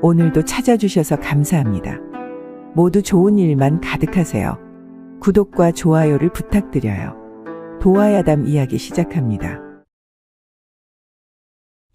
오늘도 찾아주셔서 감사합니다. 모두 좋은 일만 가득하세요. 구독과 좋아요를 부탁드려요. 도화야담 이야기 시작합니다.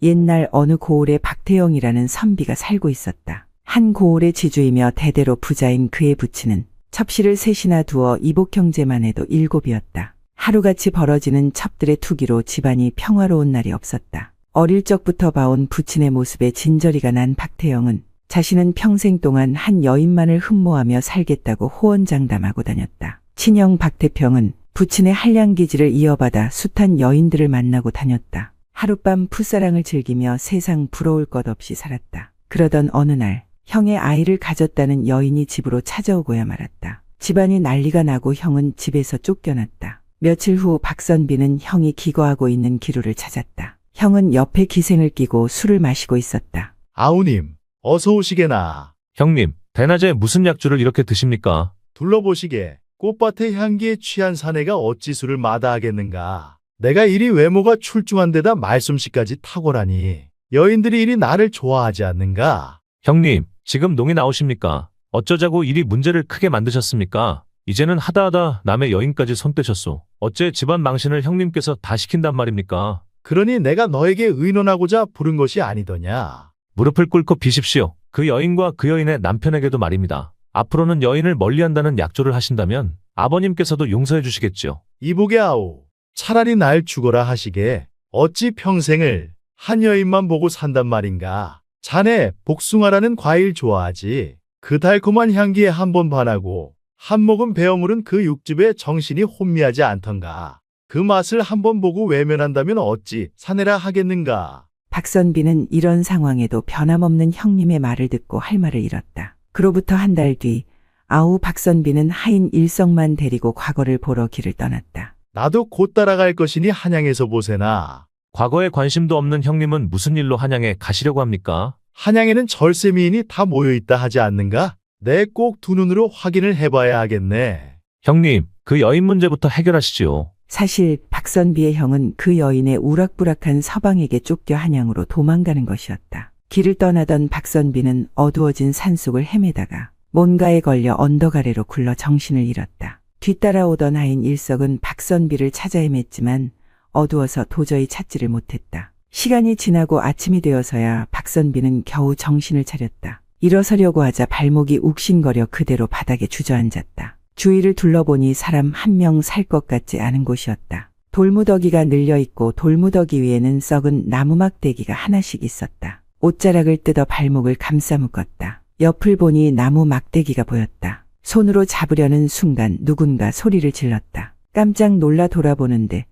옛날 어느 고을에 박태영이라는 선비가 살고 있었다. 한 고을의 지주이며 대대로 부자인 그의 부친은 첩씨를 셋이나 두어 이복 형제만 해도 7이었다. 하루같이 벌어지는 첩들의 투기로 집안이 평화로운 날이 없었다. 어릴 적부터 봐온 부친의 모습에 진저리가 난 박태영은 자신은 평생 동안 한 여인만을 흠모하며 살겠다고 호언장담하고 다녔다. 친형 박태평은 부친의 한량기질을 이어받아 숱한 여인들을 만나고 다녔다. 하룻밤 풋사랑을 즐기며 세상 부러울 것 없이 살았다. 그러던 어느 날 형의 아이를 가졌다는 여인이 집으로 찾아오고야 말았다. 집안이 난리가 나고 형은 집에서 쫓겨났다. 며칠 후 박선비는 형이 기거하고 있는 기루를 찾았다. 형은 옆에 기생을 끼고 술을 마시고 있었다. 아우님, 어서 오시게나. 형님, 대낮에 무슨 약주를 이렇게 드십니까? 둘러보시게. 꽃밭의 향기에 취한 사내가 어찌 술을 마다하겠는가. 내가 이리 외모가 출중한 데다 말솜씨까지 탁월하니 여인들이 이리 나를 좋아하지 않는가. 형님, 지금 농이 나오십니까? 어쩌자고 이리 문제를 크게 만드셨습니까? 이제는 하다하다 남의 여인까지 손대셨소. 어째 집안 망신을 형님께서 다 시킨단 말입니까? 그러니 내가 너에게 의논하고자 부른 것이 아니더냐. 무릎을 꿇고 비십시오. 그 여인과 그 여인의 남편에게도 말입니다. 앞으로는 여인을 멀리한다는 약조를 하신다면 아버님께서도 용서해 주시겠죠. 이보게 아오. 차라리 날 죽어라 하시게. 어찌 평생을 한 여인만 보고 산단 말인가. 자네 복숭아라는 과일 좋아하지. 그 달콤한 향기에 한번 반하고 한 모금 베어 물은 그 육즙에 정신이 혼미하지 않던가. 그 맛을 한번 보고 외면한다면 어찌 사내라 하겠는가. 박선비는 이런 상황에도 변함없는 형님의 말을 듣고 할 말을 잃었다. 그로부터 한 달 뒤 아우 박선비는 하인 일성만 데리고 과거를 보러 길을 떠났다. 나도 곧 따라갈 것이니 한양에서 보세나. 과거에 관심도 없는 형님은 무슨 일로 한양에 가시려고 합니까? 한양에는 절세미인이 다 모여있다 하지 않는가? 내 꼭 두 눈으로 확인을 해봐야 하겠네. 형님, 그 여인 문제부터 해결하시지요. 사실 박선비의 형은 그 여인의 우락부락한 서방에게 쫓겨 한양으로 도망가는 것이었다. 길을 떠나던 박선비는 어두워진 산속을 헤매다가 뭔가에 걸려 언덕 아래로 굴러 정신을 잃었다. 뒤따라오던 하인 일석은 박선비를 찾아 헤맸지만 어두워서 도저히 찾지를 못했다. 시간이 지나고 아침이 되어서야 박선비는 겨우 정신을 차렸다. 일어서려고 하자 발목이 욱신거려 그대로 바닥에 주저앉았다. 주위를 둘러보니 사람 한 명 살 것 같지 않은 곳이었다. 돌무더기가 늘려있고 돌무더기 위에는 썩은 나무 막대기가 하나씩 있었다. 옷자락을 뜯어 발목을 감싸 묶었다. 옆을 보니 나무 막대기가 보였다. 손으로 잡으려는 순간 누군가 소리를 질렀다. 깜짝 놀라 돌아보는데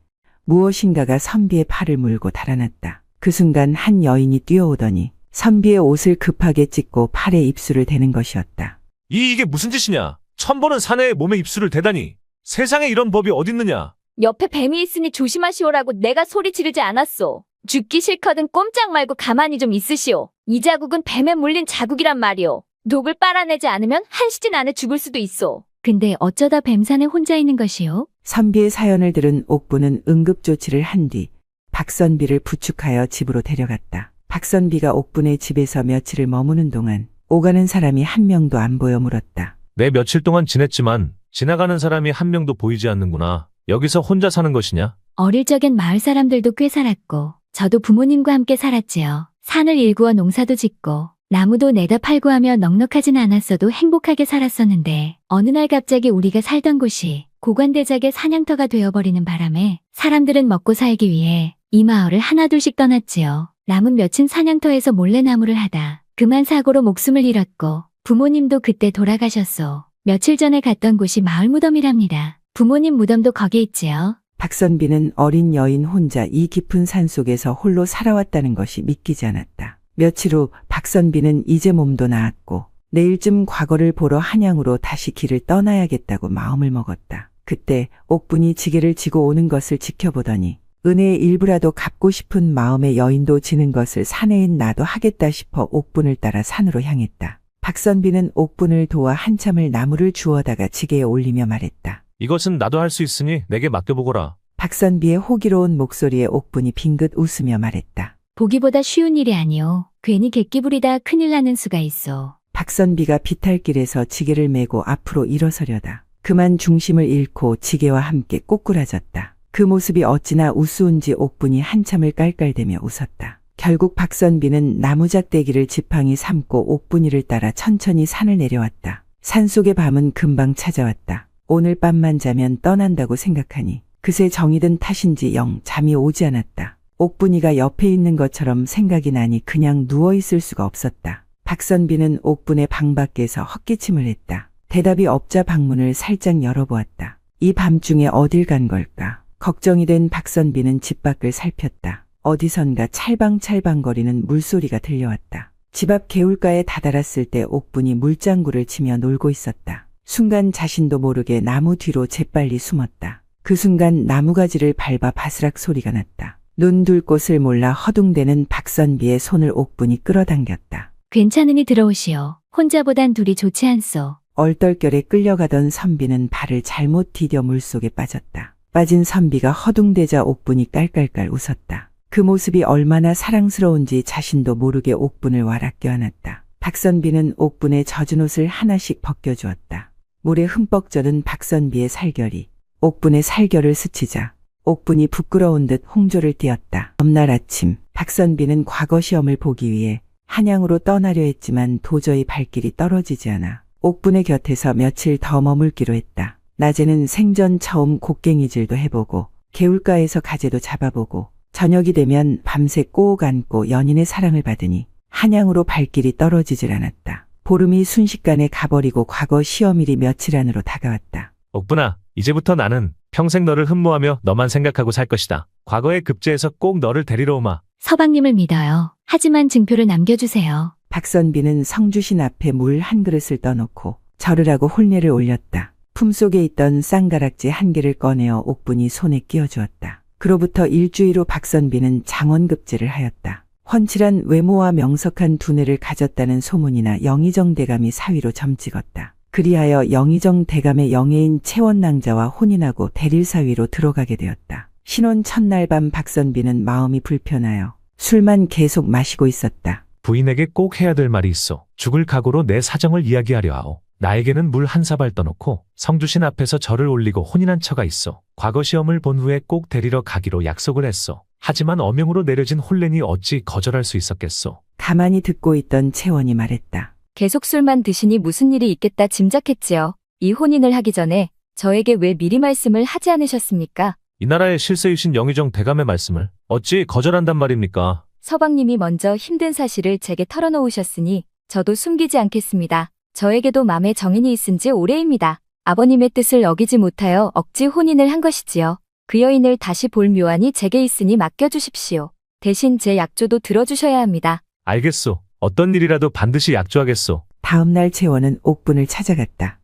무엇인가가 선비의 팔을 물고 달아났다. 그 순간 한 여인이 뛰어오더니 선비의 옷을 급하게 찢고 팔에 입술을 대는 것이었다. 이게 무슨 짓이냐? 처음 보는 사내의 몸에 입술을 대다니. 세상에 이런 법이 어딨느냐? 옆에 뱀이 있으니 조심하시오라고 내가 소리 지르지 않았소. 죽기 싫거든 꼼짝 말고 가만히 좀 있으시오. 이 자국은 뱀에 물린 자국이란 말이오. 독을 빨아내지 않으면 한 시간 안에 죽을 수도 있소. 근데 어쩌다 뱀산에 혼자 있는 것이오? 선비의 사연을 들은 옥부는 응급조치를 한 뒤 박선비를 부축하여 집으로 데려갔다. 박선비가 옥분의 집에서 며칠을 머무는 동안 오가는 사람이 한 명도 안 보여 물었다. 내 며칠 동안 지냈지만 지나가는 사람이 한 명도 보이지 않는구나. 여기서 혼자 사는 것이냐? 어릴 적엔 마을 사람들도 꽤 살았고 저도 부모님과 함께 살았지요. 산을 일구어 농사도 짓고 나무도 내다 팔고 하며 넉넉하진 않았어도 행복하게 살았었는데 어느 날 갑자기 우리가 살던 곳이 고관대작의 사냥터가 되어버리는 바람에 사람들은 먹고 살기 위해 이 마을을 하나둘씩 떠났지요. 남은 몇은 사냥터에서 몰래 나무를 하다 그만 사고로 목숨을 잃었고 부모님도 그때 돌아가셨소. 며칠 전에 갔던 곳이 마을 무덤이랍니다. 부모님 무덤도 거기 있지요. 박선비는 어린 여인 혼자 이 깊은 산속에서 홀로 살아왔다는 것이 믿기지 않았다. 며칠 후 박선비는 이제 몸도 나았고 내일쯤 과거를 보러 한양으로 다시 길을 떠나야겠다고 마음을 먹었다. 그때 옥분이 지게를 지고 오는 것을 지켜보더니 은혜의 일부라도 갚고 싶은 마음의 여인도 지는 것을 사내인 나도 하겠다 싶어 옥분을 따라 산으로 향했다. 박선비는 옥분을 도와 한참을 나무를 주워다가 지게에 올리며 말했다. 이것은 나도 할 수 있으니 내게 맡겨보거라. 박선비의 호기로운 목소리에 옥분이 빙긋 웃으며 말했다. 보기보다 쉬운 일이 아니오. 괜히 객기 부리다 큰일 나는 수가 있어. 박선비가 비탈길에서 지게를 메고 앞으로 일어서려다 그만 중심을 잃고 지게와 함께 꼬꾸라졌다. 그 모습이 어찌나 우스운지 옥분이 한참을 깔깔대며 웃었다. 결국 박선비는 나무작대기를 지팡이 삼고 옥분이를 따라 천천히 산을 내려왔다. 산속의 밤은 금방 찾아왔다. 오늘 밤만 자면 떠난다고 생각하니 그새 정이 든 탓인지 영 잠이 오지 않았다. 옥분이가 옆에 있는 것처럼 생각이 나니 그냥 누워있을 수가 없었다. 박선비는 옥분의 방 밖에서 헛기침을 했다. 대답이 없자 방문을 살짝 열어보았다. 이 밤중에 어딜 간 걸까? 걱정이 된 박선비는 집 밖을 살폈다. 어디선가 찰방찰방거리는 물소리가 들려왔다. 집 앞 개울가에 다다랐을 때 옥분이 물장구를 치며 놀고 있었다. 순간 자신도 모르게 나무 뒤로 재빨리 숨었다. 그 순간 나무가지를 밟아 바스락 소리가 났다. 눈 둘 곳을 몰라 허둥대는 박선비의 손을 옥분이 끌어당겼다. 괜찮으니 들어오시오. 혼자보단 둘이 좋지 않소. 얼떨결에 끌려가던 선비는 발을 잘못 디뎌 물속에 빠졌다. 빠진 선비가 허둥대자 옥분이 깔깔깔 웃었다. 그 모습이 얼마나 사랑스러운지 자신도 모르게 옥분을 와락 껴안았다. 박선비는 옥분의 젖은 옷을 하나씩 벗겨주었다. 물에 흠뻑 젖은 박선비의 살결이 옥분의 살결을 스치자 옥분이 부끄러운 듯 홍조를 띄었다. 다음날 아침 박선비는 과거 시험을 보기 위해 한양으로 떠나려 했지만 도저히 발길이 떨어지지 않아 옥분의 곁에서 며칠 더 머물기로 했다. 낮에는 생전 처음 곡괭이질도 해보고 개울가에서 가재도 잡아보고 저녁이 되면 밤새 꼭 안고 연인의 사랑을 받으니 한양으로 발길이 떨어지질 않았다. 보름이 순식간에 가버리고 과거 시험일이 며칠 안으로 다가왔다. 옥분아, 이제부터 나는 평생 너를 흠모하며 너만 생각하고 살 것이다. 과거에 급제해서 꼭 너를 데리러 오마. 서방님을 믿어요. 하지만 증표를 남겨주세요. 박선비는 성주신 앞에 물 한 그릇을 떠놓고 절을 하고 홀례를 올렸다. 품속에 있던 쌍가락지 한 개를 꺼내어 옥분이 손에 끼워주었다. 그로부터 일주일 후 박선비는 장원급제를 하였다. 훤칠한 외모와 명석한 두뇌를 가졌다는 소문이나 영의정 대감이 사위로 점찍었다. 그리하여 영의정 대감의 영예인 채원낭자와 혼인하고 대릴사위로 들어가게 되었다. 신혼 첫날 밤 박선비는 마음이 불편하여 술만 계속 마시고 있었다. 부인에게 꼭 해야 될 말이 있어. 죽을 각오로 내 사정을 이야기하려 하오. 나에게는 물 한 사발 떠놓고 성주신 앞에서 절을 올리고 혼인한 처가 있어. 과거 시험을 본 후에 꼭 데리러 가기로 약속을 했어. 하지만 엄명으로 내려진 홀레니 어찌 거절할 수 있었겠소. 가만히 듣고 있던 채원이 말했다. 계속 술만 드시니 무슨 일이 있겠다 짐작했지요. 이 혼인을 하기 전에 저에게 왜 미리 말씀을 하지 않으셨습니까? 이 나라의 실세이신 영의정 대감의 말씀을 어찌 거절한단 말입니까? 서방님이 먼저 힘든 사실을 제게 털어놓으셨으니 저도 숨기지 않겠습니다. 저에게도 맘에 정인이 있은 지 오래입니다. 아버님의 뜻을 어기지 못하여 억지 혼인을 한 것이지요. 그 여인을 다시 볼 묘안이 제게 있으니 맡겨주십시오. 대신 제 약조도 들어주셔야 합니다. 알겠소. 어떤 일이라도 반드시 약조하겠소. 다음날 채원은 옥분을 찾아갔다.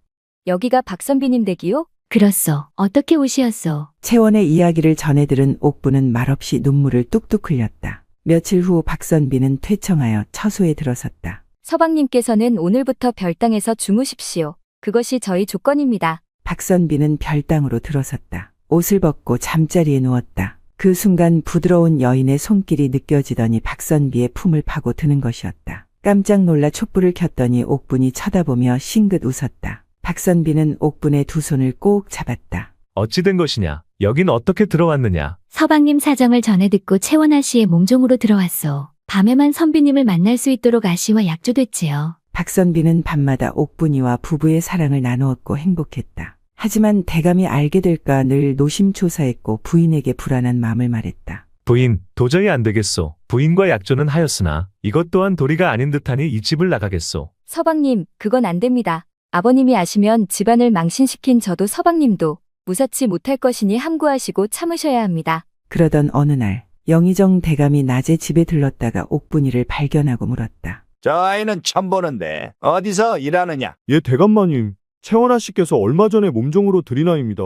여기가 박선비님 댁이요? 그렇소. 어떻게 오시었소? 채원의 이야기를 전해 들은 옥분은 말없이 눈물을 뚝뚝 흘렸다. 며칠 후 박선비는 퇴청하여 처소에 들어섰다. 서방님께서는 오늘부터 별당에서 주무십시오. 그것이 저희 조건입니다. 박선비는 별당으로 들어섰다. 옷을 벗고 잠자리에 누웠다. 그 순간 부드러운 여인의 손길이 느껴지더니 박선비의 품을 파고 드는 것이었다. 깜짝 놀라 촛불을 켰더니 옥분이 쳐다보며 싱긋 웃었다. 박선비는 옥분의 두 손을 꼭 잡았다. 어찌 된 것이냐? 여긴 어떻게 들어왔느냐? 서방님 사정을 전해 듣고 채원아 씨의 몸종으로 들어왔소. 밤에만 선비님을 만날 수 있도록 아씨와 약조됐지요. 박선비는 밤마다 옥분이와 부부의 사랑을 나누었고 행복했다. 하지만 대감이 알게 될까 늘 노심초사했고 부인에게 불안한 마음을 말했다. 부인, 도저히 안 되겠소. 부인과 약조는 하였으나 이것 또한 도리가 아닌 듯하니 이 집을 나가겠소. 서방님, 그건 안 됩니다. 아버님이 아시면 집안을 망신시킨 저도 서방님도 무사치 못할 것이니 함구하시고 참으셔야 합니다. 그러던 어느 날 영의정 대감이 낮에 집에 들렀다가 옥분이를 발견하고 물었다. 저 아이는 처음 보는데 어디서 일하느냐? 예, 대감마님. 채원아 씨께서 얼마 전에 몸종으로 들이나입니다.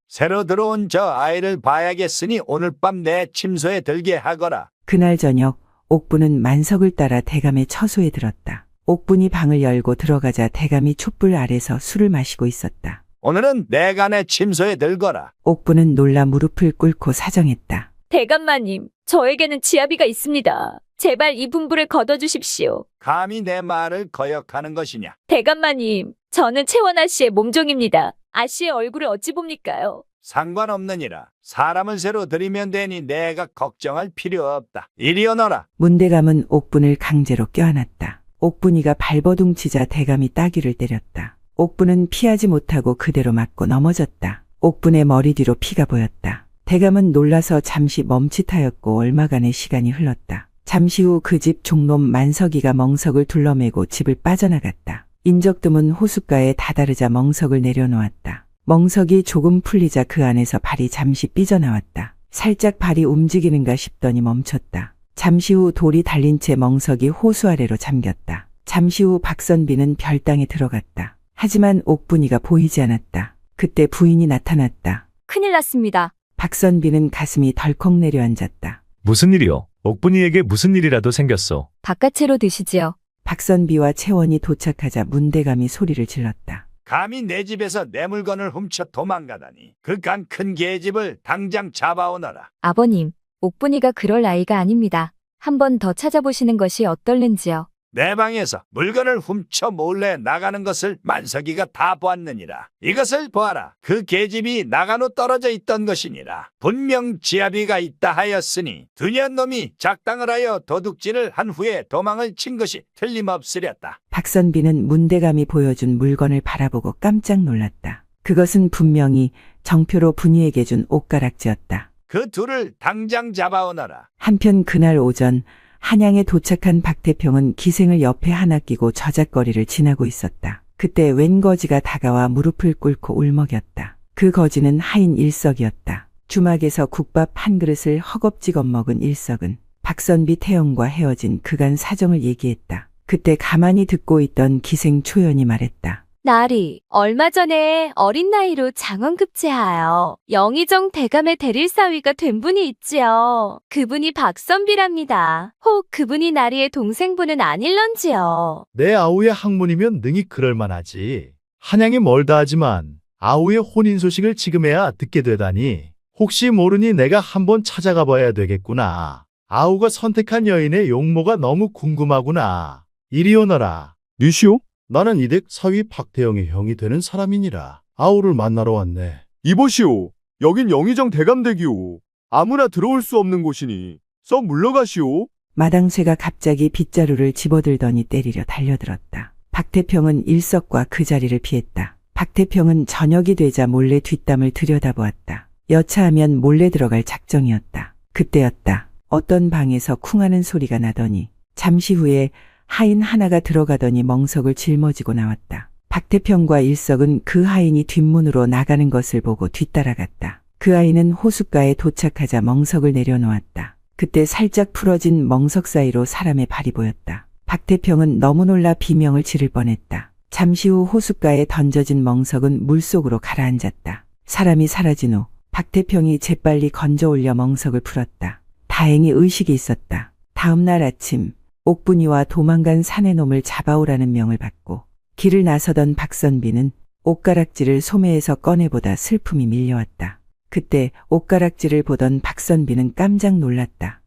새로 들어온 저 아이를 봐야겠으니 오늘 밤 내 침소에 들게 하거라. 그날 저녁 옥분은 만석을 따라 대감의 처소에 들었다. 옥분이 방을 열고 들어가자 대감이 촛불 아래서 술을 마시고 있었다. 오늘은 내가 내 침소에 들거라. 옥분은 놀라 무릎을 꿇고 사정했다. 대감마님, 저에게는 지아비가 있습니다. 제발 이 분부를 거둬주십시오. 감히 내 말을 거역하는 것이냐? 대감마님, 저는 채원아 씨의 몸종입니다. 아 씨의 얼굴을 어찌 봅니까요? 상관없느니라. 사람을 새로 들이면 되니 내가 걱정할 필요 없다. 이리 오너라. 문대감은 옥분을 강제로 껴안았다. 옥분이가 발버둥치자 대감이 따귀를 때렸다. 옥분은 피하지 못하고 그대로 맞고 넘어졌다. 옥분의 머리 뒤로 피가 보였다. 대감은 놀라서 잠시 멈칫하였고 얼마간의 시간이 흘렀다. 잠시 후 그 집 종놈 만석이가 멍석을 둘러매고 집을 빠져나갔다. 인적드문 호숫가에 다다르자 멍석을 내려놓았다. 멍석이 조금 풀리자 그 안에서 발이 잠시 삐져나왔다. 살짝 발이 움직이는가 싶더니 멈췄다. 잠시 후 돌이 달린 채 멍석이 호수 아래로 잠겼다. 잠시 후 박선비는 별당에 들어갔다. 하지만 옥분이가 보이지 않았다. 그때 부인이 나타났다. 큰일 났습니다. 박선비는 가슴이 덜컥 내려앉았다. 무슨 일이요? 옥분이에게 무슨 일이라도 생겼어. 바깥채로 드시지요. 박선비와 채원이 도착하자 문대감이 소리를 질렀다. 감히 내 집에서 내 물건을 훔쳐 도망가다니. 그간 큰 계집을 당장 잡아오너라. 아버님, 옥분이가 그럴 나이가 아닙니다. 한 번 더 찾아보시는 것이 어떨는지요. 내 방에서 물건을 훔쳐 몰래 나가는 것을 만석이가 다 보았느니라. 이것을 보아라. 그 계집이 나간후 떨어져 있던 것이니라. 분명 지아비가 있다 하였으니 두년놈이 작당을 하여 도둑질을 한 후에 도망을 친 것이 틀림없으렸다. 박선비는 문대감이 보여준 물건을 바라보고 깜짝 놀랐다. 그것은 분명히 정표로 분이에게 준 옷가락지였다. 그 둘을 당장 잡아오너라. 한편 그날 오전 한양에 도착한 박태평은 기생을 옆에 하나 끼고 저작거리를 지나고 있었다. 그때 웬 거지가 다가와 무릎을 꿇고 울먹였다. 그 거지는 하인 일석이었다. 주막에서 국밥 한 그릇을 허겁지겁 먹은 일석은 박선비 태영과 헤어진 그간 사정을 얘기했다. 그때 가만히 듣고 있던 기생 초연이 말했다. 나리, 얼마 전에 어린 나이로 장원급제하여 영의정 대감의 대릴사위가 된 분이 있지요. 그분이 박선비랍니다. 혹 그분이 나리의 동생분은 아닐런지요. 내 아우의 학문이면 능히 그럴만하지. 한양이 멀다 하지만 아우의 혼인 소식을 지금에야 듣게 되다니. 혹시 모르니 내가 한번 찾아가 봐야 되겠구나. 아우가 선택한 여인의 용모가 너무 궁금하구나. 이리 오너라. 니시오? 나는 이댁 사위 박태영의 형이 되는 사람이니라. 아우를 만나러 왔네. 이보시오. 여긴 영의정 대감댁이오. 아무나 들어올 수 없는 곳이니 썩 물러가시오. 마당쇠가 갑자기 빗자루를 집어들더니 때리려 달려들었다. 박태평은 일석과 그 자리를 피했다. 박태평은 저녁이 되자 몰래 뒷담을 들여다보았다. 여차하면 몰래 들어갈 작정이었다. 그때였다. 어떤 방에서 쿵하는 소리가 나더니 잠시 후에 하인 하나가 들어가더니 멍석을 짊어지고 나왔다. 박태평과 일석은 그 하인이 뒷문으로 나가는 것을 보고 뒤따라갔다. 그 아이는 호숫가에 도착하자 멍석을 내려놓았다. 그때 살짝 풀어진 멍석 사이로 사람의 발이 보였다. 박태평은 너무 놀라 비명을 지를 뻔했다. 잠시 후 호숫가에 던져진 멍석은 물속으로 가라앉았다. 사람이 사라진 후 박태평이 재빨리 건져 올려 멍석을 풀었다. 다행히 의식이 있었다. 다음 날 아침 옥분이와 도망간 사내놈을 잡아오라는 명을 받고 길을 나서던 박선비는 옷가락지를 소매에서 꺼내보다 슬픔이 밀려왔다. 그때 옷가락지를 보던 박선비는 깜짝 놀랐다.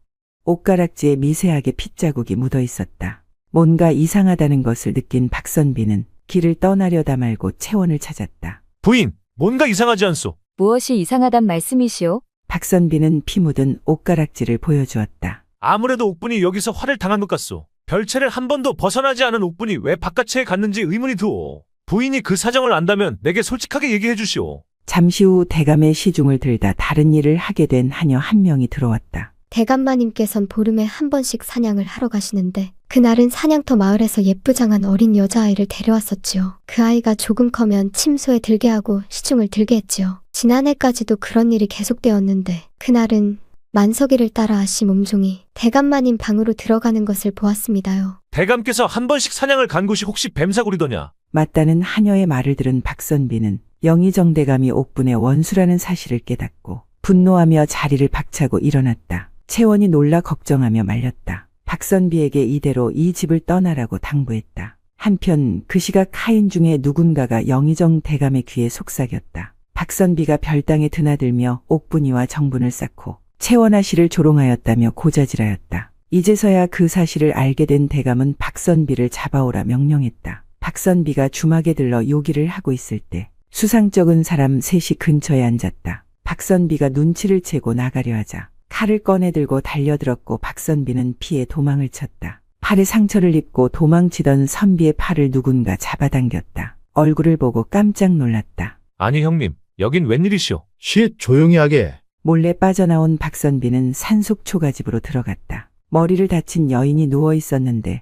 옷가락지에 미세하게 핏자국이 묻어 있었다. 뭔가 이상하다는 것을 느낀 박선비는 길을 떠나려다 말고 채원을 찾았다. 부인, 뭔가 이상하지 않소? 무엇이 이상하단 말씀이시오? 박선비는 피 묻은 옷가락지를 보여주었다. 아무래도 옥분이 여기서 화를 당한 것 같소. 별채를 한 번도 벗어나지 않은 옥분이 왜 바깥채에 갔는지 의문이 드오. 부인이 그 사정을 안다면 내게 솔직하게 얘기해 주시오. 잠시 후 대감의 시중을 들다 다른 일을 하게 된 하녀 한 명이 들어왔다. 대감마님께선 보름에 한 번씩 사냥을 하러 가시는데 그날은 사냥터 마을에서 예쁘장한 어린 여자아이를 데려왔었지요. 그 아이가 조금 커면 침소에 들게 하고 시중을 들게 했지요. 지난해까지도 그런 일이 계속되었는데 그날은 만석이를 따라 아씨 몸종이 대감마님 방으로 들어가는 것을 보았습니다요. 대감께서 한 번씩 사냥을 간 곳이 혹시 뱀사골이더냐? 맞다는 하녀의 말을 들은 박선비는 영의정 대감이 옥분의 원수라는 사실을 깨닫고 분노하며 자리를 박차고 일어났다. 채원이 놀라 걱정하며 말렸다. 박선비에게 이대로 이 집을 떠나라고 당부했다. 한편 그 시각 하인 중에 누군가가 영의정 대감의 귀에 속삭였다. 박선비가 별당에 드나들며 옥분이와 정분을 쌓고 채원아 씨를 조롱하였다며 고자질하였다. 이제서야 그 사실을 알게 된 대감은 박선비를 잡아오라 명령했다. 박선비가 주막에 들러 요기를 하고 있을 때 수상쩍은 사람 셋이 근처에 앉았다. 박선비가 눈치를 채고 나가려 하자 칼을 꺼내 들고 달려들었고 박선비는 피해 도망을 쳤다. 팔에 상처를 입고 도망치던 선비의 팔을 누군가 잡아당겼다. 얼굴을 보고 깜짝 놀랐다. 아니 형님, 여긴 웬일이시오? 쉿, 조용히 하게. 몰래 빠져나온 박선비는 산속 초가집으로 들어갔다. 머리를 다친 여인이 누워 있었는데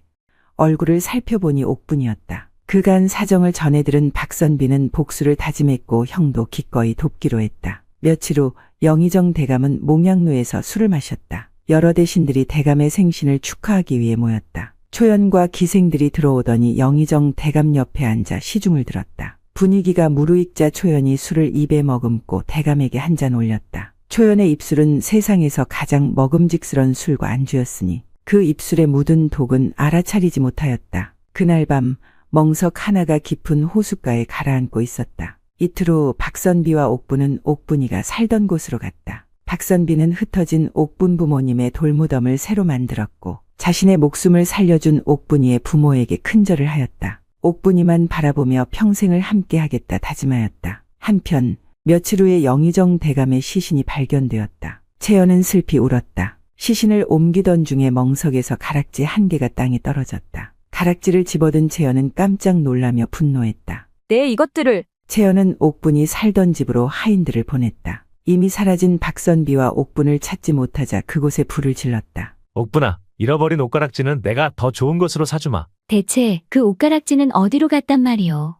얼굴을 살펴보니 옥분이었다. 그간 사정을 전해들은 박선비는 복수를 다짐했고 형도 기꺼이 돕기로 했다. 며칠 후 영의정 대감은 몽양루에서 술을 마셨다. 여러 대신들이 대감의 생신을 축하하기 위해 모였다. 초연과 기생들이 들어오더니 영의정 대감 옆에 앉아 시중을 들었다. 분위기가 무르익자 초연이 술을 입에 머금고 대감에게 한 잔 올렸다. 초연의 입술은 세상에서 가장 먹음직스런 술과 안주였으니 그 입술에 묻은 독은 알아차리지 못하였다. 그날 밤 멍석 하나가 깊은 호숫가에 가라앉고 있었다. 이틀 후 박선비와 옥분은 옥분이가 살던 곳으로 갔다. 박선비는 흩어진 옥분 부모님의 돌무덤을 새로 만들었고 자신의 목숨을 살려준 옥분이의 부모에게 큰절을 하였다. 옥분이만 바라보며 평생을 함께하겠다 다짐하였다. 한편 며칠 후에 영의정 대감의 시신이 발견되었다. 채연은 슬피 울었다. 시신을 옮기던 중에 멍석에서 가락지 한 개가 땅에 떨어졌다. 가락지를 집어든 채연은 깜짝 놀라며 분노했다. 내 이것들을 채연은 옥분이 살던 집으로 하인들을 보냈다. 이미 사라진 박선비와 옥분을 찾지 못하자 그곳에 불을 질렀다. 옥분아, 잃어버린 옷가락지는 내가 더 좋은 것으로 사주마. 대체 그 옷가락지는 어디로 갔단 말이오?